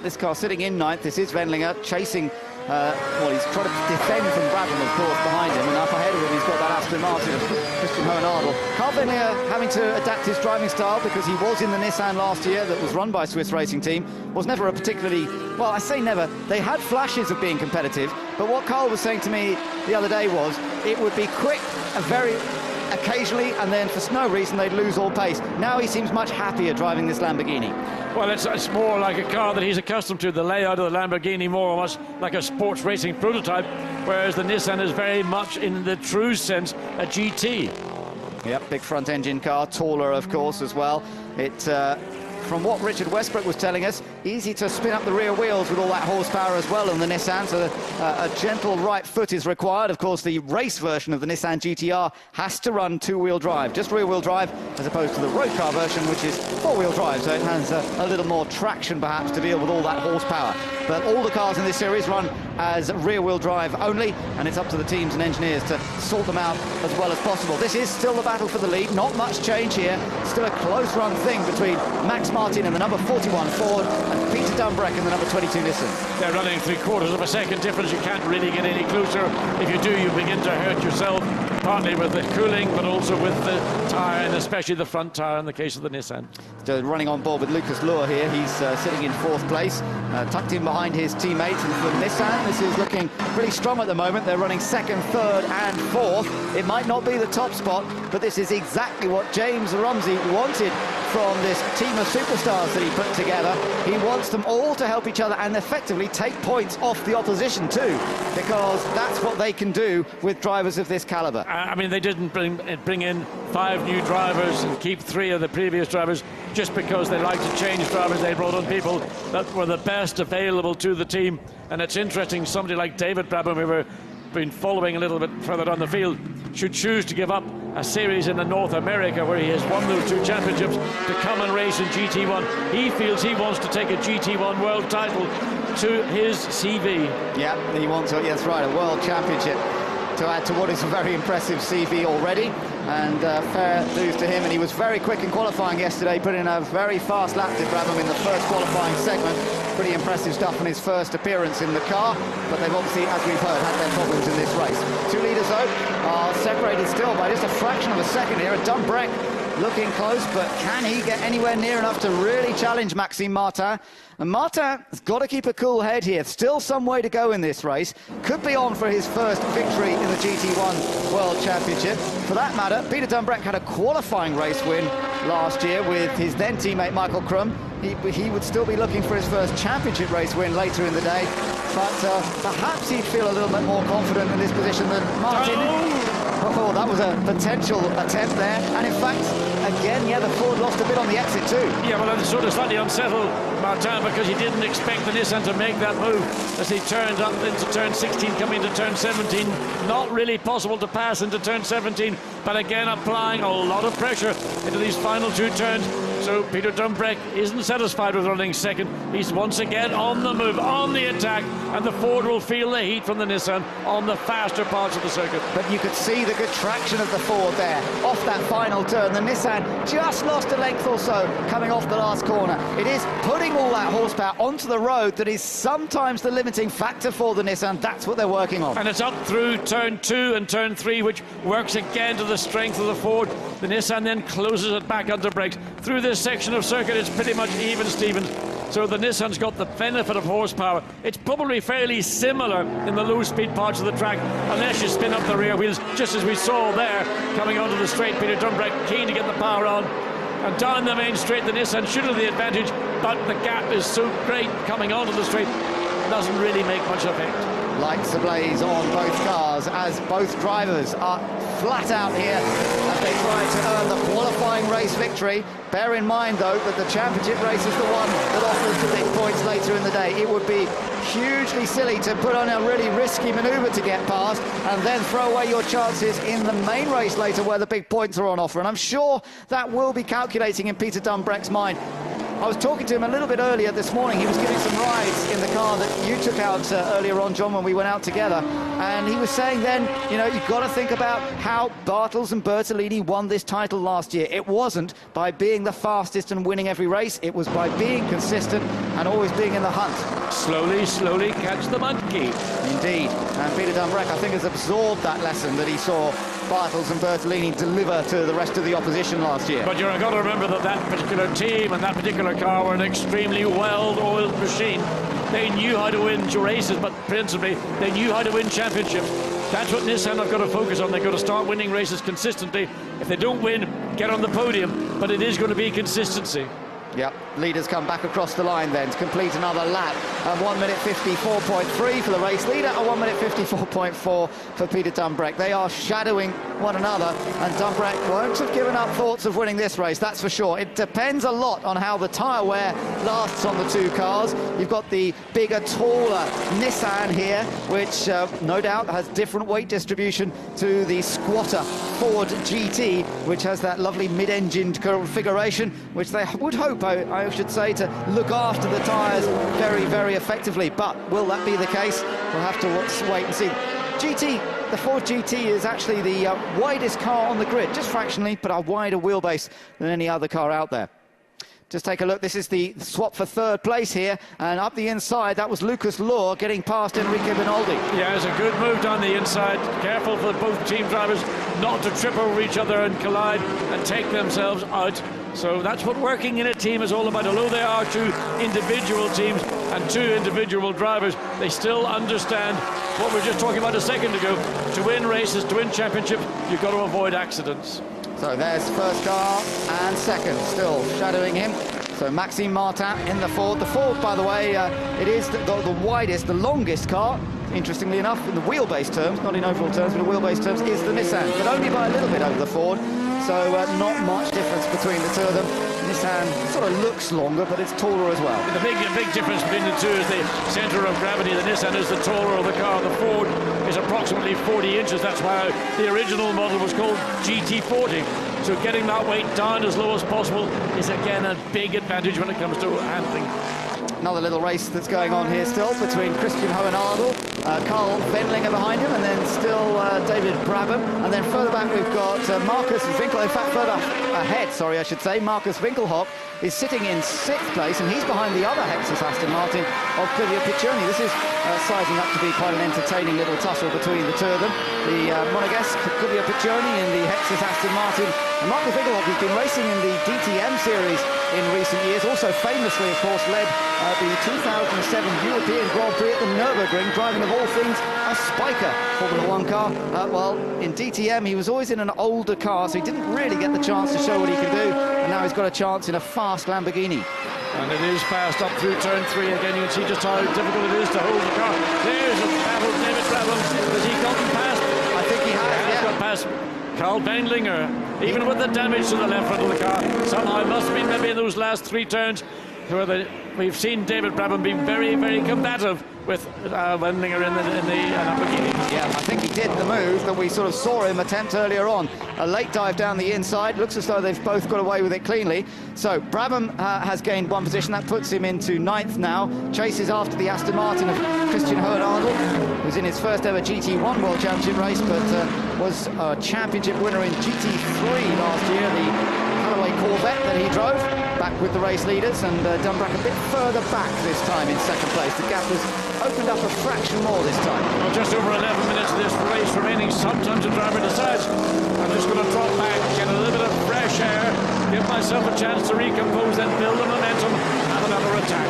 this car sitting in 9th. This is Wendlinger chasing, well, he's trying to defend from Brabham, of course, behind him, and up ahead of him he's got that Aston Martin of Christian Hohenadel. Carl Wendlinger having to adapt his driving style, because he was in the Nissan last year that was run by a Swiss racing team, was never a particularly, well, I say never, they had flashes of being competitive, but what Carl was saying to me the other day was it would be quick, a very occasionally, and then for no reason they'd lose all pace. Now he seems much happier driving this Lamborghini. Well, it's more like a car that he's accustomed to, the layout of the Lamborghini, more or less like a sports racing prototype, whereas the Nissan is very much, in the true sense, a GT. Yep, big front engine car, taller of course as well. It, from what Richard Westbrook was telling us, easy to spin up the rear wheels with all that horsepower as well on the Nissan, so a gentle right foot is required. Of course, the race version of the Nissan GT-R has to run two-wheel drive, just rear-wheel drive, as opposed to the road car version, which is four-wheel drive, so it has a little more traction perhaps to deal with all that horsepower. But all the cars in this series run as rear-wheel drive only, and it's up to the teams and engineers to sort them out as well as possible. This is still the battle for the lead, not much change here, still a close-run thing between Max Martin and the number 41 Ford and Peter Dumbreck in the number 22 Nissan. They're running 3/4 of a second difference. You can't really get any closer. If you do, you begin to hurt yourself, partly with the cooling, but also with the tyre, and especially the front tyre in the case of the Nissan. So running on board with Lucas Luhr here, he's sitting in 4th place, tucked in behind his teammates. And for Nissan, this is looking pretty strong at the moment. They're running 2nd, 3rd and 4th. It might not be the top spot, but this is exactly what James Rumsey wanted from this team of superstars that he put together. He wants them all to help each other and effectively take points off the opposition too, because that's what they can do with drivers of this caliber. I mean, they didn't bring in 5 new drivers and keep 3 of the previous drivers just because they like to change drivers. They brought on people that were the best available to the team. And it's interesting, somebody like David Brabham, who we've been following a little bit further down the field, should choose to give up a series in the North America where he has won those 2 championships to come and race in GT1. He feels he wants to take a GT1 world title to his CV. Yeah, he wants it. That's right, a world championship to add to what is a very impressive CV already, and fair dues to him. And he was very quick in qualifying yesterday, put in a very fast lap to Brabham in the first qualifying segment. Pretty impressive stuff in his first appearance in the car, but they've obviously, as we've heard, had their problems in this race. 2 leaders though are separated still by just a fraction of a second here. Dumbreck looking close, but can he get anywhere near enough to really challenge Maxime Martin? And Martin has got to keep a cool head here. Still some way to go in this race. Could be on for his first victory in the GT1 World Championship. For that matter, Peter Dumbreck had a qualifying race win last year with his then teammate Michael Krum. He would still be looking for his first championship race win later in the day, but perhaps he'd feel a little bit more confident in this position than Martin. Oh, that was a potential attempt there, and in fact, again, yeah, the Ford lost a bit on the exit too. Yeah, well, it sort of slightly unsettled Martin because he didn't expect the Nissan to make that move as he turned up into turn 16, coming into turn 17. Not really possible to pass into turn 17, but again, applying a lot of pressure into these final 2 turns. So Peter Dumbreck isn't satisfied with running second. He's once again on the move, on the attack, and the Ford will feel the heat from the Nissan on the faster parts of the circuit. But you could see the good traction of the Ford there off that final turn. The Nissan just lost a length or so coming off the last corner. It is putting all that horsepower onto the road that is sometimes the limiting factor for the Nissan. That's what they're working on. And it's up through turn 2 and turn 3, which works again to the strength of the Ford. The Nissan then closes it back under brakes. Through this section of circuit, it's pretty much even Stevens. So the Nissan's got the benefit of horsepower. It's probably fairly similar in the low-speed parts of the track, unless you spin up the rear wheels, just as we saw there, coming onto the straight. Peter Dumbreck keen to get the power on. And down the main straight, the Nissan should have the advantage, but the gap is so great coming onto the straight, doesn't really make much effect. Lights ablaze on both cars as both drivers are flat out here as they try to earn the qualifying race victory. Bear in mind, though, that the championship race is the one that offers the big points later in the day. It would be hugely silly to put on a really risky manoeuvre to get past and then throw away your chances in the main race later where the big points are on offer. And I'm sure that will be calculating in Peter Dumbreck's mind. I was talking to him a little bit earlier this morning. He was giving some rides in the car that you took out earlier on, John, when we went out together. And he was saying then, you know, you've got to think about how Bartels and Bertolini won this title last year. It wasn't by being the fastest and winning every race. It was by being consistent and always being in the hunt. Slowly, slowly catch the monkey. Indeed. And Peter Dumbreck, I think, has absorbed that lesson that he saw Bartels and Bertolini deliver to the rest of the opposition last year. But you've got to remember that that particular team and that particular car were an extremely well-oiled machine. They knew how to win races, but principally they knew how to win championships. That's what Nissan have got to focus on. They've got to start winning races consistently. If they don't win, get on the podium, but it is going to be consistency. Yep, leaders come back across the line then to complete another lap. 1 minute 54.3 for the race leader and 1 minute 54.4 for Peter Dumbreck. They are shadowing one another, and Dumbreck won't have given up thoughts of winning this race, that's for sure. It depends a lot on how the tyre wear lasts on the two cars. You've got the bigger, taller Nissan here, which no doubt has different weight distribution to the squatter Ford GT, which has that lovely mid-engined configuration, which they would hope, I should say, to look after the tyres very, very effectively. But will that be the case? We'll have to wait and see. The Ford GT is actually the widest car on the grid, just fractionally, but a wider wheelbase than any other car out there. Just take a look. This is the swap for third place here, and up the inside, that was Lucas Law getting past Enrique Benaldi. Yeah, it's a good move down the inside. Careful for both team drivers not to trip over each other and collide and take themselves out. So that's what working in a team is all about. Although they are two individual teams and two individual drivers, they still understand what we were just talking about a second ago. To win races, to win championships, you've got to avoid accidents. So there's first car and second, still shadowing him. So Maxime Martin in the Ford. The Ford, by the way, it is the widest, the longest car, interestingly enough, in the wheelbase terms, not in overall terms, but in wheelbase terms, is the Nissan, but only by a little bit over the Ford. So not much difference between the two of them. Nissan sort of looks longer, but it's taller as well. The big difference between the two is the centre of gravity. The Nissan is the taller of the car. The Ford is approximately 40 inches. That's why the original model was called GT40. So getting that weight down as low as possible is again a big advantage when it comes to handling. Another little race that's going on here still between Christian Hohenadel, Carl Wendlinger behind him, and then still David Brabham. And then further back we've got Marcus Winkel. In fact, further ahead, sorry, I should say, Marcus Winkelhock is sitting in 6th place, and he's behind the other Hexus Aston Martin of Clivia Piccioni. This is sizing up to be quite an entertaining little tussle between the two of them. The Monegasque Clivia Piccioni in the Hexus Aston Martin. And Marcus Winkelhock has been racing in the DTM series in recent years, also famously, of course, led the 2007 European Grand Prix at the Nürburgring, driving, of all things, a Spiker Formula 1 car. Well, in DTM, he was always in an older car, so he didn't really get the chance to show what he can do, and now he's got a chance in a fast Lamborghini. And it is fast up through turn 3 again. You can see just how difficult it is to hold the car. There's a battle, David Brabham. Has he gotten past? I think he has, got past Carl Wendlinger, even with the damage to the left front of the car. Somehow it must have been maybe in those last 3 turns where we've seen David Brabham being very, very combative with Wendlinger in the Lamborghini. Yeah, I think he did the move that we sort of saw him attempt earlier on. A late dive down the inside. Looks as though they've both got away with it cleanly. So Brabham has gained 1 position. That puts him into 9th now. Chases after the Aston Martin of Christian Hohenadel, who's in his first ever GT1 World Championship race, but was a championship winner in GT3 last year. The Callaway Corvette that he drove, back with the race leaders, and Dumbreck a bit further back this time in 2nd place. The gap has opened up a fraction more this time. Well, just over 11 minutes of this race remaining. Sometimes a driver decides, I'm just going to drop back, get a little bit of fresh air, give myself a chance to recompose, then build the momentum, have another attack.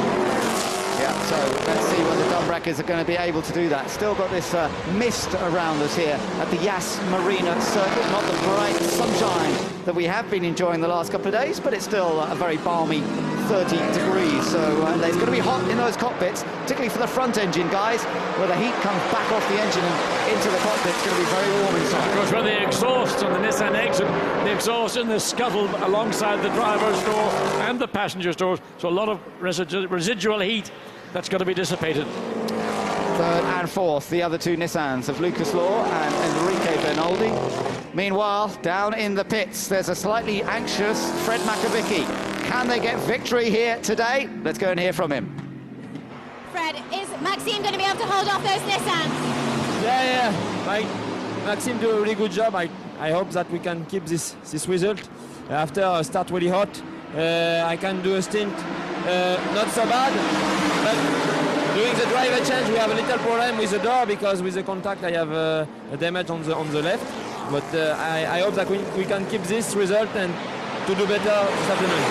Yeah, so let's see whether Dumbreck is going to be able to do that. Still got this mist around us here at the Yas Marina circuit. Not the bright sunshine that we have been enjoying the last couple of days, but it's still a very balmy 30 degrees. So it's going to be hot in those cockpits, particularly for the front engine guys, where the heat comes back off the engine and into the cockpit. It's going to be very warm inside. Of course, when the exhaust on the Nissan exit, the exhaust in the scuttle alongside the driver's door and the passenger's doors, so a lot of residual heat that's got to be dissipated. 3rd and 4th, the other 2 Nissans of Lucas Law and Enrique Benaldi. Meanwhile, down in the pits, there's a slightly anxious Fred Macavicki. Can they get victory here today? Let's go and hear from him. Fred, is Maxime going to be able to hold off those Nissans? Yeah. Maxime do a really good job. I hope that we can keep this result. After start really hot, I can do a stint not so bad, but doing the driver change we have a little problem with the door, because with the contact I have a damage on the left, but I hope that we can keep this result and to do better this afternoon.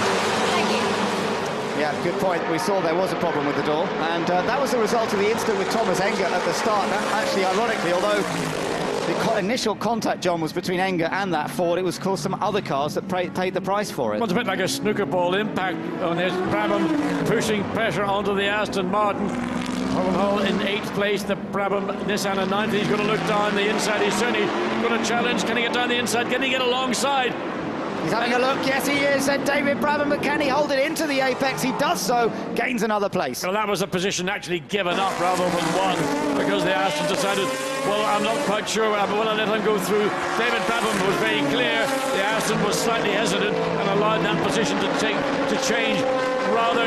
Thank you. Yeah, good point. We saw there was a problem with the door, and that was the result of the incident with Thomas Enger at the start. Actually, ironically, although the initial contact, John, was between Enger and that Ford, it was caused some other cars that paid the price for it. Well, it's a bit like a snooker ball impact on this. Brabham pushing pressure onto the Aston Martin. Hull in 8th place, the Brabham Nissan in 9th. He's going to look down the inside. He's certainly going to challenge. Can he get down the inside? Can he get alongside? He's having a look. Yes, he is. Said David Brabham, but can he hold it into the apex? He does so. Gains another place. Well, that was a position actually given up rather than won, because the Aston decided, well, I'm not quite sure, but will I let him go through? David Brabham was very clear. The Aston was slightly hesitant and allowed that position to change rather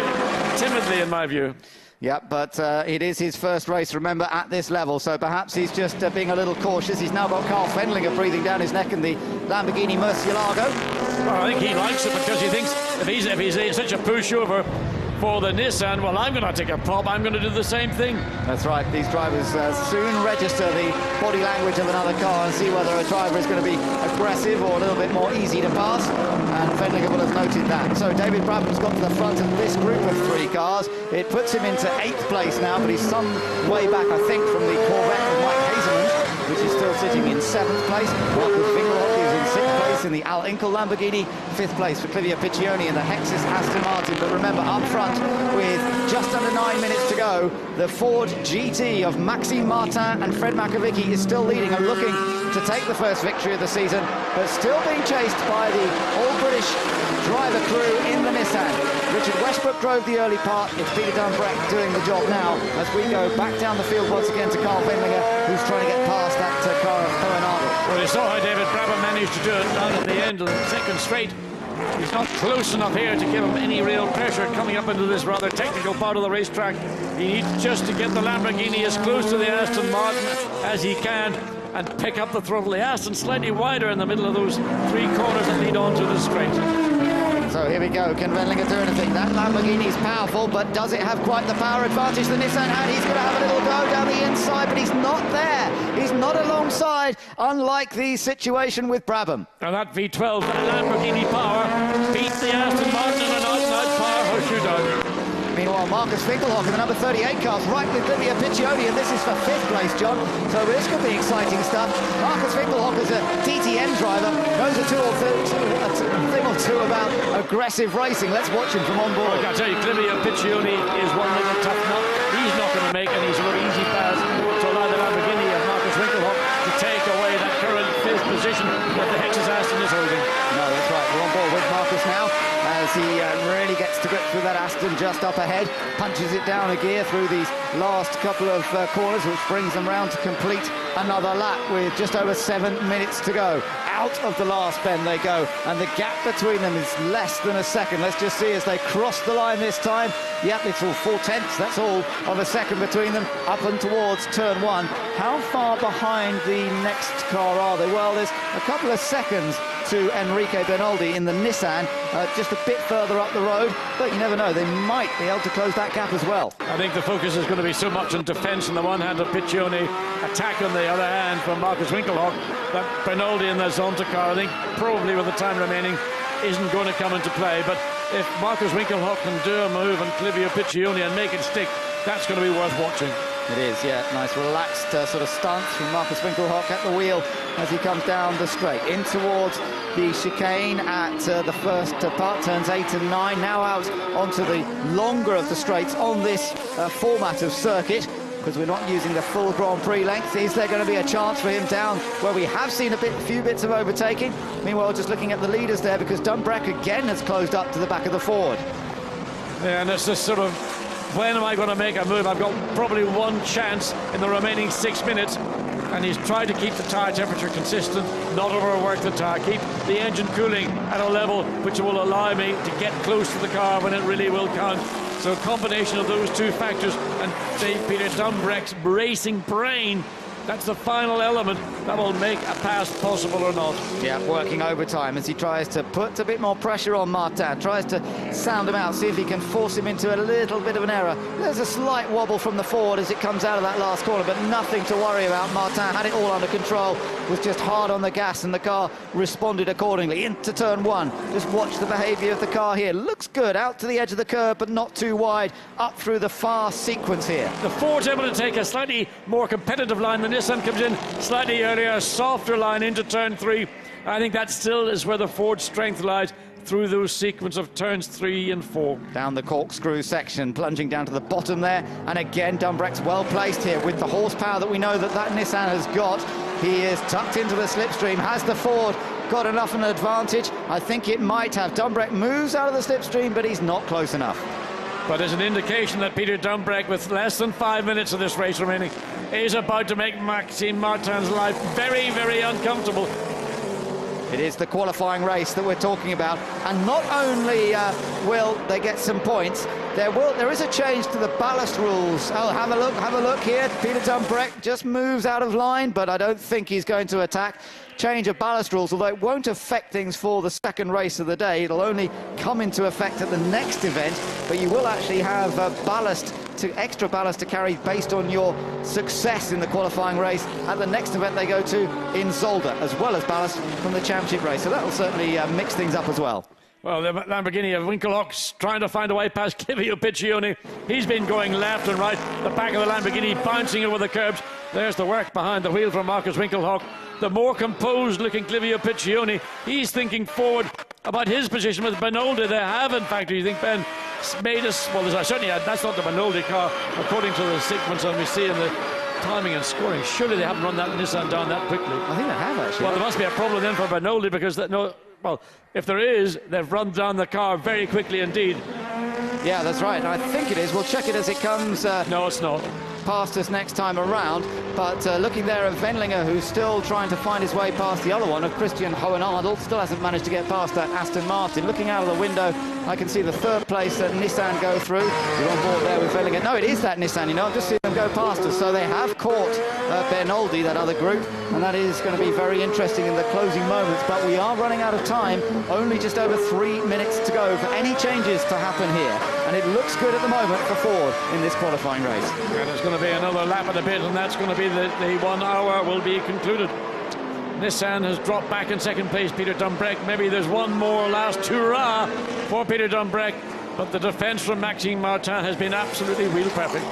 timidly, in my view. Yeah, but it is his first race, remember, at this level, so perhaps he's just being a little cautious. He's now got Carl Fendlinger breathing down his neck in the Lamborghini Murcielago. Well, I think he likes it because he thinks if he's such a pushover for the Nissan, well, I'm going to take a pop, I'm going to do the same thing. That's right, these drivers soon register the body language of another car and see whether a driver is going to be aggressive or a little bit more easy to pass, and Fendlinger will have noted that. So David Brabham's got to the front of this group of 3 cars. It puts him into 8th place now, but he's some way back, I think, from the Corvette of Mike Hazelman, which is still sitting in 7th place. Marcus Winkelhock is in 6th place in the Al Inkel Lamborghini, 5th place for Clivia Piccioni in the Hexus Aston Martin. But remember, up front, with just under 9 minutes to go, the Ford GT of Maxime Martin and Fred Makovicky is still leading and looking to take the first victory of the season, but still being chased by the all-British driver crew in the Nissan. Richard Westbrook drove the early part. It's Peter Dunbrecht doing the job now as we go back down the field once again to Carl Fendlinger, who's trying to get past that car of Owen Arnold. Well, you saw how David Brabham managed to do it down at the end of the second straight. He's not close enough here to give him any real pressure coming up into this rather technical part of the racetrack. He needs just to get the Lamborghini as close to the Aston Martin as he can and pick up the throttle. The Aston slightly wider in the middle of those 3 corners that lead onto the straight. So here we go. Can Fendlinger do anything? That Lamborghini is powerful, but does it have quite the power advantage the Nissan had? He's going to have a little go down the inside, but he's not there. He's not alongside, unlike the situation with Brabham. And that V12 Lamborghini power beat the Aston Martin in an out-and-out powerhouse shootout. Meanwhile, Marcus Winkelhock in the number 38 car, right with Clivia Piccioni, and this is for 5th place, John. So this could be exciting stuff. Marcus Winkelhock is a TTN driver, knows a thing or two about aggressive racing. Let's watch him from on board. Look, I tell you, Clivia Piccioni is one little tough nut. He's not going to make any sort of easy pass to allow the Lamborghini of Marcus Winkelhock to take away that current 5th position that the Hexus Aston is holding. No, that's right. We're on board with Marcus now, as he really gets to grips with that Aston just up ahead, punches it down a gear through these last couple of corners, which brings them round to complete another lap with just over 7 minutes to go. Out of the last bend they go, and the gap between them is less than a second. Let's just see as they cross the line this time. Yep, it's all 4/10, that's all of a second between them, up and towards turn 1. How far behind the next car are they? Well, there's a couple of seconds to Enrique Bernoldi in the Nissan, just a bit further up the road, but you never know, they might be able to close that gap as well. I think the focus is going to be so much on defence on the one hand of Piccioni, attack on the other hand from Marcus Winkelhock, that Bernoldi in the Zonta car, I think probably with the time remaining, isn't going to come into play. But if Marcus Winkelhock can do a move on Clivia Piccioni and make it stick, that's going to be worth watching. It is, yeah. Nice relaxed sort of stance from Marcus Winkelhock at the wheel as he comes down the straight. In towards the chicane at the first part, turns 8 and 9. Now out onto the longer of the straights on this format of circuit, because we're not using the full Grand Prix length. Is there going to be a chance for him down where we have seen a few bits of overtaking? Meanwhile, just looking at the leaders there, because Dunbrecht again has closed up to the back of the Ford. Yeah, and it's just sort of, when am I going to make a move? I've got probably one chance in the remaining 6 minutes, and he's tried to keep the tyre temperature consistent, not overwork the tyre, keep the engine cooling at a level which will allow me to get close to the car when it really will count. So a combination of those two factors, and say Peter Dunbrecht's racing brain, That's the final element that will make a pass possible or not. Yeah, working overtime as he tries to put a bit more pressure on Martin, tries to sound him out, see if he can force him into a little bit of an error. There's a slight wobble from the Ford as it comes out of that last corner, but nothing to worry about. Martin had it all under control, was just hard on the gas, and the car responded accordingly. Into turn one, just watch the behaviour of the car here. Looks good, out to the edge of the curb, but not too wide, up through the far sequence here. The Ford's able to take a slightly more competitive line. The Nissan comes in slightly earlier, a softer line into turn three. I think that still is where the Ford's strength lies, through those sequence of turns 3 and 4. Down the corkscrew section, plunging down to the bottom there, and again Dumbreck's well placed here with the horsepower that we know that Nissan has got. He is tucked into the slipstream. Has the Ford got enough of an advantage? I think it might have. Dumbreck moves out of the slipstream, but he's not close enough. But there's an indication that Peter Dumbreck, with less than 5 minutes of this race remaining, is about to make Maxime Martin's life very, very uncomfortable. It is the qualifying race that we're talking about, and not only will they get some points, there is a change to the ballast rules. Oh, have a look here. Peter Dumbreck just moves out of line, but I don't think he's going to attack. Change of ballast rules, although it won't affect things for the second race of the day. It'll only come into effect at the next event, but you will actually have extra ballast to carry based on your success in the qualifying race at the next event they go to in Zolder, as well as ballast from the championship race. So that will certainly mix things up as well. Well, the Lamborghini of Winkelhock's trying to find a way past Clivio Piccioni. He's been going left and right. The back of the Lamborghini bouncing over the curbs. There's the work behind the wheel from Marcus Winkelhock. The more composed-looking Clivio Piccioni, he's thinking forward about his position with Benoldi. They have, in fact, do you think Ben made us... Well, certainly that's not the Benoldi car, according to the sequence that we see in the timing and scoring. Surely they haven't run that Nissan down that quickly. I think they have, actually. Well, there must be a problem then for Benoldi, because well, if there is, they've run down the car very quickly indeed. Yeah, that's right. I think it is. We'll check it as it comes. No, it's not. Past us next time around, but looking there at Wendlinger, who's still trying to find his way past the other one of Christian Hohenadel, still hasn't managed to get past that Aston Martin. Looking out of the window, I can see the third place that Nissan go through. You're on board there with Wendlinger. No, it is that Nissan, you know, I've just seen them go past us, so they have caught Benoldi, that other group, and that is going to be very interesting in the closing moments, but we are running out of time, only just over 3 minutes to go for any changes to happen here, and it looks good at the moment for Ford in this qualifying race. And there's going to be another lap at the bit, and that's going to be the 1 hour will be concluded. Nissan has dropped back in second place, Peter Dumbreck. Maybe there's one more last hurrah for Peter Dumbreck, but the defence from Maxime Martin has been absolutely wheel perfect.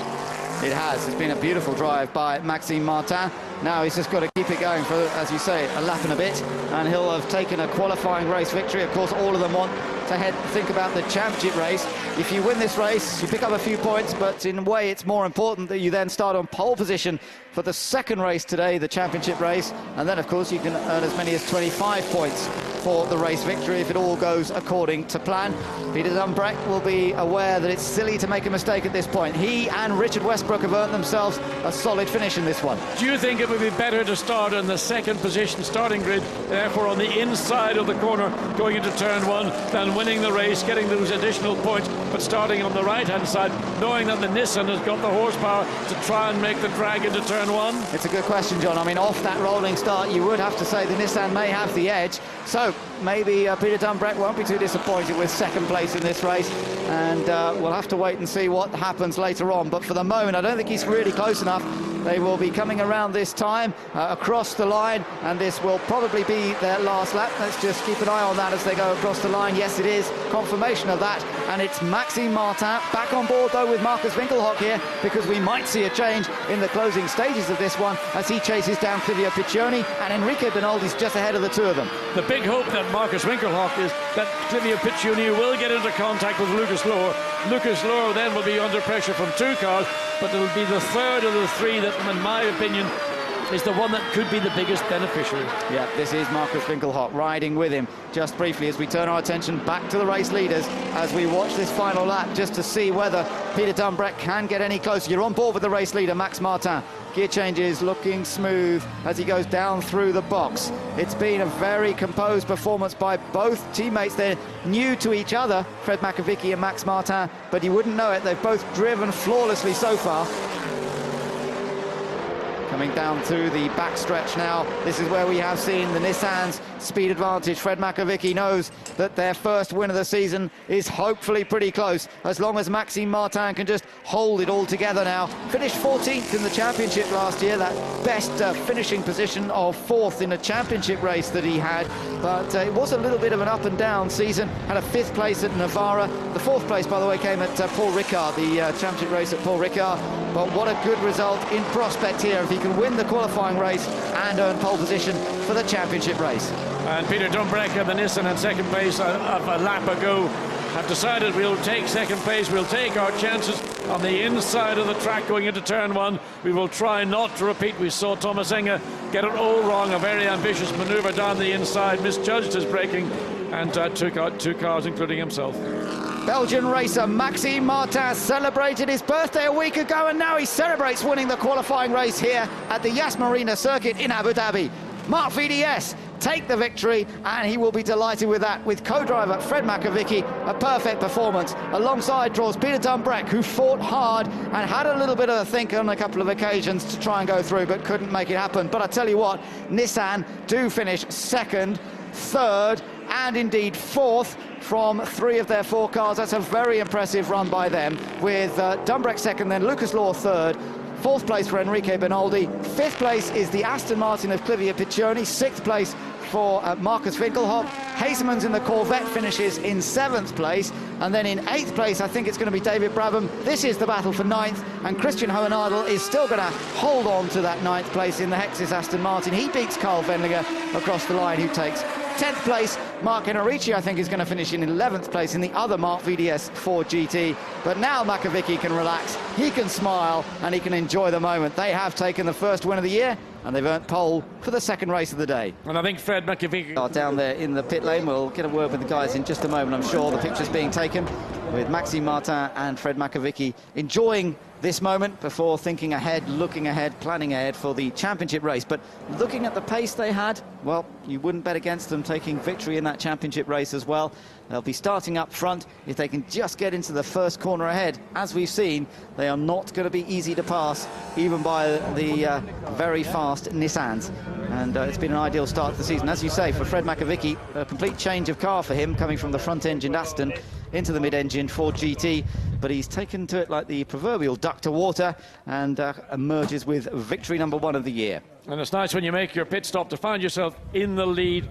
It has. It's been a beautiful drive by Maxime Martin. Now he's just got to keep it going for, as you say, a lap and a bit, and he'll have taken a qualifying race victory. Of course, all of them want to think about the championship race. If you win this race, you pick up a few points, but in a way it's more important that you then start on pole position for the second race today, the championship race, and then of course you can earn as many as 25 points for the race victory if it all goes according to plan. Peter Dumbreck will be aware that it's silly to make a mistake at this point. He and Richard Westbrook have earned themselves a solid finish in this one. Do you think it would be better to start in the second position starting grid, therefore on the inside of the corner going into turn one, than winning the race, getting those additional points, but starting on the right-hand side, knowing that the Nissan has got the horsepower to try and make the drag into turn one? It's a good question, John. I mean, off that rolling start, you would have to say the Nissan may have the edge. So maybe Peter Dumbreck won't be too disappointed with second place in this race, and we'll have to wait and see what happens later on. But for the moment, I don't think he's really close enough. They will be coming around this time across the line, and this will probably be their last lap. Let's just keep an eye on that as they go across the line. Yes, it is confirmation of that, and it's Maxime Martin back on board though with Marcus Winkelhock here, because we might see a change in the closing stages of this one as he chases down Clivio Piccioni, and Enrique Benoldi's just ahead of the two of them. The big hope that Marcus Winkelhock is that Clivio Piccioni will get into contact with Lucas Lohr. Lucas Lohr then will be under pressure from two cars, but it will be the third of the three that, in my opinion, is the one that could be the biggest beneficiary. Yeah, this is Marcus Winkelhock riding with him just briefly as we turn our attention back to the race leaders as we watch this final lap just to see whether Peter Dumbreck can get any closer. You're on board with the race leader, Max Martin. Gear changes looking smooth as he goes down through the box. It's been a very composed performance by both teammates. They're new to each other, Fred Makovicky and Max Martin, but you wouldn't know it. They've both driven flawlessly so far. Coming down through the backstretch now. This is where we have seen the Nissan's speed advantage. Fred Makovic knows that their first win of the season is hopefully pretty close, as long as Maxime Martin can just hold it all together now. Finished 14th in the championship last year, that best finishing position of 4th in a championship race that he had. But it was a little bit of an up and down season. Had a 5th place at Navarra. The 4th place, by the way, came at Paul Ricard, the championship race at Paul Ricard. But what a good result in prospect here if he can win the qualifying race and earn pole position for the championship race. And Peter Dumbrek and the Nissan in second place of a lap ago have decided we'll take second place. We'll take our chances on the inside of the track going into turn 1. We will try not to repeat. We saw Thomas Enger get it all wrong, a very ambitious manoeuvre down the inside, misjudged his braking and took out 2 cars, including himself. Belgian racer Maxime Martin celebrated his birthday a week ago, and now he celebrates winning the qualifying race here at the Yas Marina circuit in Abu Dhabi. Marc VDS take the victory, and he will be delighted with that, with co-driver Fred Makovic. A perfect performance. Alongside draws Peter Dumbrek, who fought hard and had a little bit of a think on a couple of occasions to try and go through, but couldn't make it happen. But I tell you what, Nissan do finish 2nd, 3rd, and indeed 4th from 3 of their 4 cars. That's a very impressive run by them, with Dumbrek 2nd, then Lucas Law 3rd. 4th place for Enrique Benaldi. 5th place is the Aston Martin of Clivia Piccioni. 6th place for Marcus Winkelhoff. Hasemans in the Corvette finishes in 7th place, and then in 8th place I think it's going to be David Brabham. This is the battle for 9th, and Christian Hohenadel is still going to hold on to that 9th place in the Hexis Aston Martin. He beats Carl Wendlinger across the line, who takes 10th place. Mark Enrici, I think, is going to finish in 11th place in the other Mark VDS Ford GT. But now Makovic can relax, he can smile, and he can enjoy the moment. They have taken the first win of the year, and they've earned pole for the 2nd race of the day. And I think Fred Makovic are down there in the pit lane. We'll get a word with the guys in just a moment, I'm sure. The picture's being taken with Maxime Martin and Fred Makovic enjoying this moment before thinking ahead, looking ahead, planning ahead for the championship race. But looking at the pace they had, well, you wouldn't bet against them taking victory in that championship race as well. They'll be starting up front. If they can just get into the first corner ahead, as we've seen, they are not going to be easy to pass, even by the very fast Nissans. And it's been an ideal start to the season. As you say, for Fred Makovic, a complete change of car for him, coming from the front-engined Aston into the mid-engine Ford GT, but he's taken to it like the proverbial duck to water, and emerges with victory number 1 of the year. And it's nice when you make your pit stop to find yourself in the lead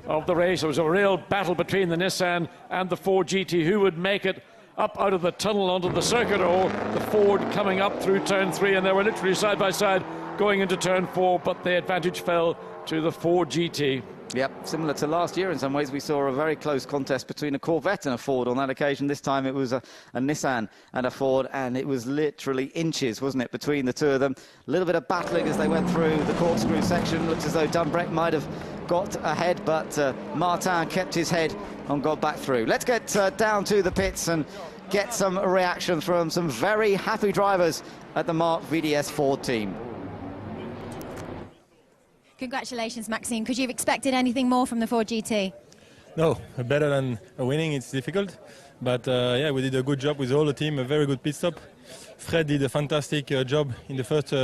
of the race. It was a real battle between the Nissan and the Ford GT, who would make it up out of the tunnel onto the circuit, or the Ford coming up through turn 3, and they were literally side by side going into turn 4, but the advantage fell to the Ford GT. Yep, similar to last year in some ways. We saw a very close contest between a Corvette and a Ford on that occasion. This time it was a Nissan and a Ford, and it was literally inches, wasn't it, between the two of them. A little bit of battling as they went through the corkscrew section. Looks as though Dumbrek might have got ahead, but Martin kept his head and got back through. Let's get down to the pits and get some reaction from some very happy drivers at the Mark VDS Ford team. Congratulations, Maxime. Could you have expected anything more from the Ford GT? No, better than winning, it's difficult. But yeah, we did a good job with all the team, a very good pit stop. Fred did a fantastic job in the first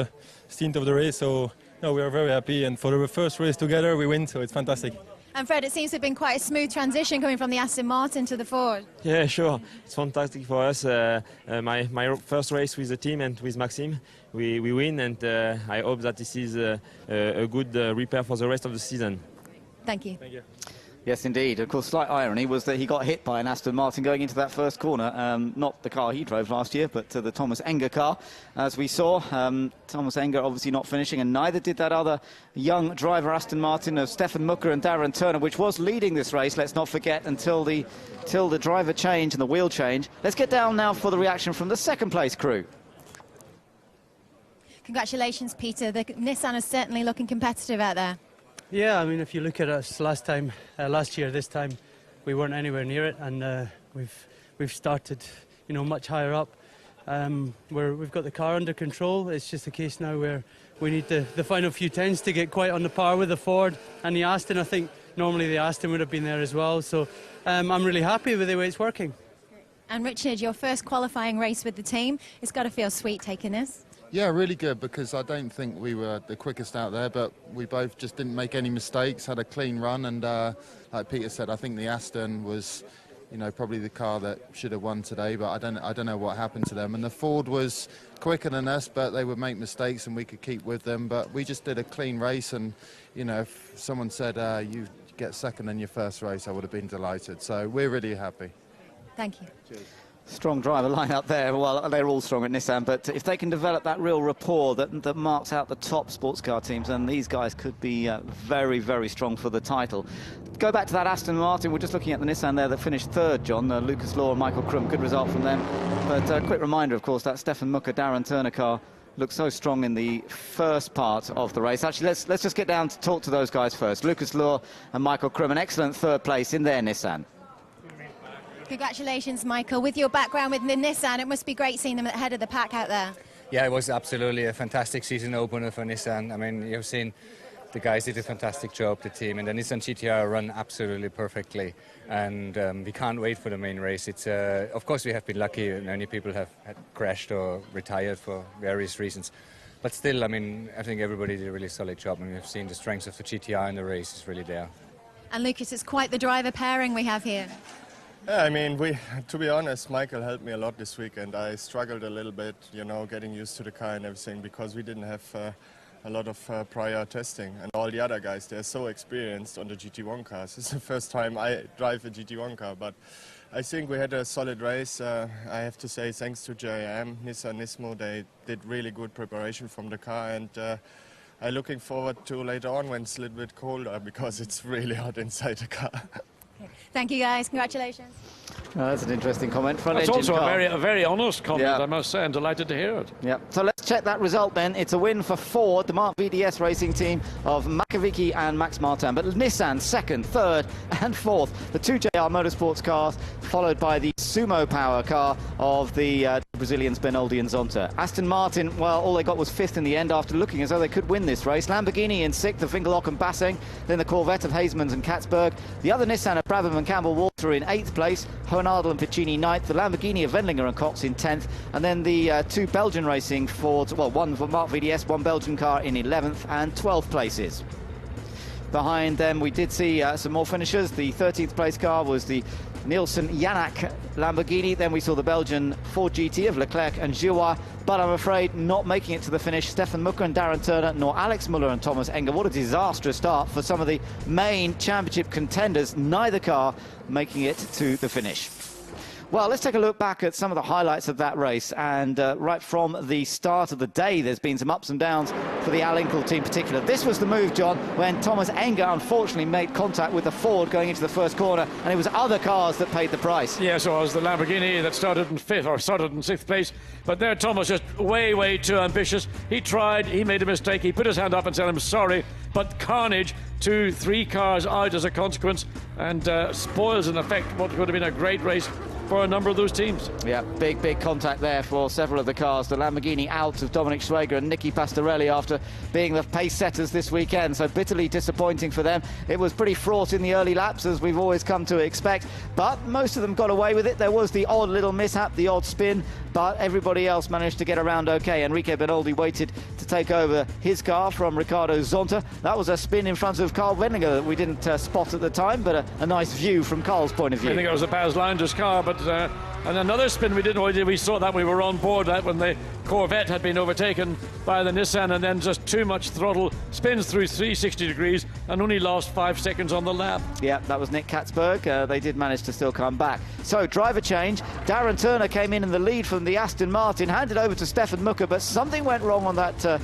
stint of the race, so no, we are very happy. And for the first race together, we win, so it's fantastic. And Fred, it seems to have been quite a smooth transition coming from the Aston Martin to the Ford. Yeah, sure. It's fantastic for us. My first race with the team and with Maxime, we win, and I hope that this is a good repair for the rest of the season. Thank you. Thank you. Yes, indeed. Of course, slight irony was that he got hit by an Aston Martin going into that first corner. Not the car he drove last year, but the Thomas Enger car. As we saw, Thomas Enger obviously not finishing, and neither did that other young driver, Aston Martin, of Stefan Mucker and Darren Turner, which was leading this race, let's not forget, until the driver change and the wheel change. Let's get down now for the reaction from the second place crew. Congratulations, Peter. The Nissan is certainly looking competitive out there. Yeah, I mean, if you look at us last year, this time we weren't anywhere near it, and we've started, you know, much higher up. We've got the car under control. It's just a case now where we need the final few tens to get quite on the par with the Ford and the Aston. I think normally the Aston would have been there as well. So I'm really happy with the way it's working. And Richard, your first qualifying race with the team, it's got to feel sweet taking this. Yeah, really good, because I don't think we were the quickest out there, but we both just didn't make any mistakes, had a clean run, and like Peter said, I think the Aston was, you know, probably the car that should have won today, but I don't know what happened to them. And the Ford was quicker than us, but they would make mistakes and we could keep with them. But we just did a clean race, and, you know, if someone said you get second in your first race, I would have been delighted. So we're really happy. Thank you. Cheers. Strong driver lineup there. Well, they're all strong at Nissan, but if they can develop that real rapport that marks out the top sports car teams, then these guys could be very, very strong for the title. Go back to that Aston Martin. We're just looking at the Nissan there that finished third, John. Lucas Law and Michael Crum, good result from them. But a quick reminder, of course, that Stefan Mucker, Darren Turner car looked so strong in the first part of the race. Actually, let's just get down to talk to those guys first. Lucas Law and Michael Crum, an excellent third place in their Nissan. Congratulations, Michael. With your background with the Nissan, it must be great seeing them at the head of the pack out there. Yeah, it was absolutely a fantastic season opener for Nissan. I mean, you've seen the guys did a fantastic job, the team, and the Nissan GTR run absolutely perfectly. And we can't wait for the main race. It's of course, we have been lucky. Many people have had crashed or retired for various reasons. But still, I mean, I think everybody did a really solid job, and we've seen the strength of the GTR in the race is really there. And Lucas, it's quite the driver pairing we have here. Yeah, I mean, to be honest, Michael helped me a lot this week, and I struggled a little bit, you know, getting used to the car and everything, because we didn't have a lot of prior testing. And all the other guys, they're so experienced on the GT1 cars. It's the first time I drive a GT1 car, but I think we had a solid race. I have to say, thanks to JM, Nissan, Nismo, they did really good preparation from the car, and I'm looking forward to later on when it's a little bit colder, because it's really hot inside the car. Thank you, guys. Congratulations. That's an interesting comment. That's also a very honest comment, yeah. I must say. I'm delighted to hear it. Yeah. So let's check that result then. It's a win for Ford, the Mark VDS racing team of Makavicki and Max Martin. But Nissan second, third and fourth. The two JR Motorsports cars, followed by the Sumo Power car of the Brazilians Benoldi and Zonta. Aston Martin, well, all they got was fifth in the end after looking as though they could win this race. Lamborghini in sixth, the Fingerlock and Basseng. Then the Corvette of Hazemans and Katzberg. The other Nissan of Brabham and Campbell Walter in eighth place. Hohenadel and Piccini ninth. The Lamborghini of Wendlinger and Cox in 10th. And then the two Belgian racing Fords, well, one for Mark VDS, one Belgian car in 11th and 12th places. Behind them, we did see some more finishers. The 13th place car was the Nielsen Yanak Lamborghini. Then we saw the Belgian Ford GT of Leclerc and Giroir. But I'm afraid not making it to the finish, Stefan Mucker and Darren Turner, nor Alex Muller and Thomas Enger. What a disastrous start for some of the main championship contenders. Neither car making it to the finish. Well, let's take a look back at some of the highlights of that race. And right from the start of the day, there's been some ups and downs for the Al Inkle team in particular. This was the move, John, when Thomas Enger unfortunately made contact with the Ford going into the first corner, and it was other cars that paid the price. Yeah, so it was the Lamborghini that started in fifth, or started in sixth place. But there, Thomas just way too ambitious. He tried, he made a mistake, he put his hand up and said, I'm sorry, but carnage. 2-3 cars out as a consequence, and spoils in effect what could have been a great race for a number of those teams. Yeah, big contact there for several of the cars. The Lamborghini out of Dominic Schwager and Nicky Pastorelli after being the pace setters this weekend, so bitterly disappointing for them. It was pretty fraught in the early laps, as we've always come to expect, but most of them got away with it. There was the odd little mishap, the odd spin, but everybody else managed to get around okay. Enrique Benoldi waited to take over his car from Ricardo Zonta. That was a spin in front of Carl Wendlinger that we didn't spot at the time, but a nice view from Carl's point of view. I think it was a Baz Lounger's car, but and another spin we didn't. We saw that, we were on board that when the Corvette had been overtaken by the Nissan, and then just too much throttle, spins through 360 degrees and only lost 5 seconds on the lap. Yeah, that was Nick Katzberg. They did manage to still come back. So driver change. Darren Turner came in the lead from the Aston Martin, handed over to Stefan Mucker, but something went wrong on that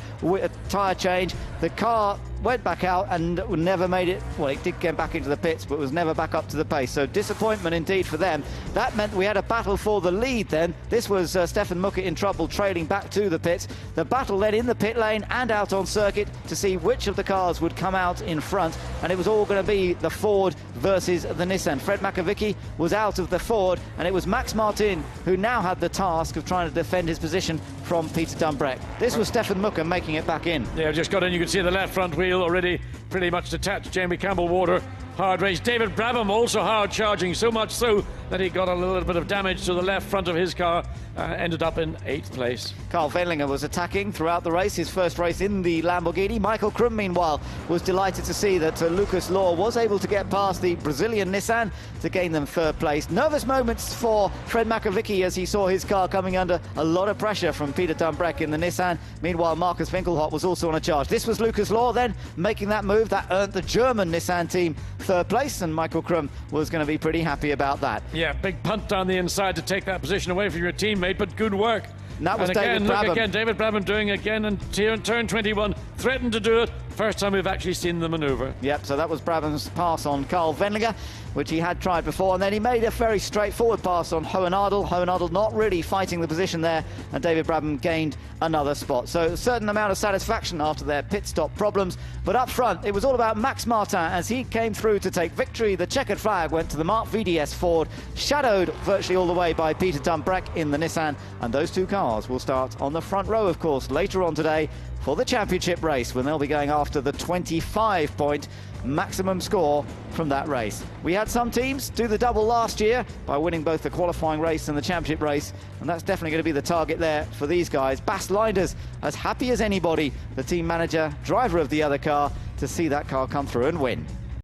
tyre change. The car went back out and never made it. Well, it did get back into the pits, but was never back up to the pace. So disappointment indeed for them. That meant we had a battle for the lead then. This was Stefan Mucker in trouble, trailing back to the pits. The battle then in the pit lane and out on circuit to see which of the cars would come out in front. And it was all going to be the Ford versus the Nissan. Fred Makavicki was out of the Ford, and it was Max Martin who now had the task of trying to defend his position from Peter Dumbreck. This was Stefan Mucker making it back in. Yeah, just got in. You can see the left front wheel already pretty much detached. Jamie Campbell-Water hard race. David Brabham also hard charging, so much so that he got a little bit of damage to the left front of his car, ended up in 8th place. Karl Wendlinger was attacking throughout the race, his first race in the Lamborghini. Michael Krum, meanwhile, was delighted to see that Lucas Law was able to get past the Brazilian Nissan to gain them 3rd place. Nervous moments for Fred Makovicky as he saw his car coming under a lot of pressure from Peter Dumbreck in the Nissan. Meanwhile, Marcus Winkelhock was also on a charge. This was Lucas Law then making that move. That earned the German Nissan team 3rd place, and Michael Krum was going to be pretty happy about that. Yeah, big punt down the inside to take that position away from your teammate, but good work. And that was David Brabham. Look again, David Brabham doing again, and turn 21, threatened to do it. First time we've actually seen the manoeuvre. Yep, so that was Brabham's pass on Karl Wendlinger, which he had tried before, and then he made a very straightforward pass on Hohenadel. Hohenadel not really fighting the position there, and David Brabham gained another spot. So a certain amount of satisfaction after their pit stop problems. But up front, it was all about Max Martin as he came through to take victory. The checkered flag went to the Mark VDS Ford, shadowed virtually all the way by Peter Dumbreck in the Nissan, and those two cars will start on the front row, of course, later on today for the championship race, when they'll be going after the 25-point maximum score from that race. We had some teams do the double last year by winning both the qualifying race and the championship race, and that's definitely going to be the target there for these guys. Bas Leinders as happy as anybody, the team manager, driver of the other car, to see that car come through and win.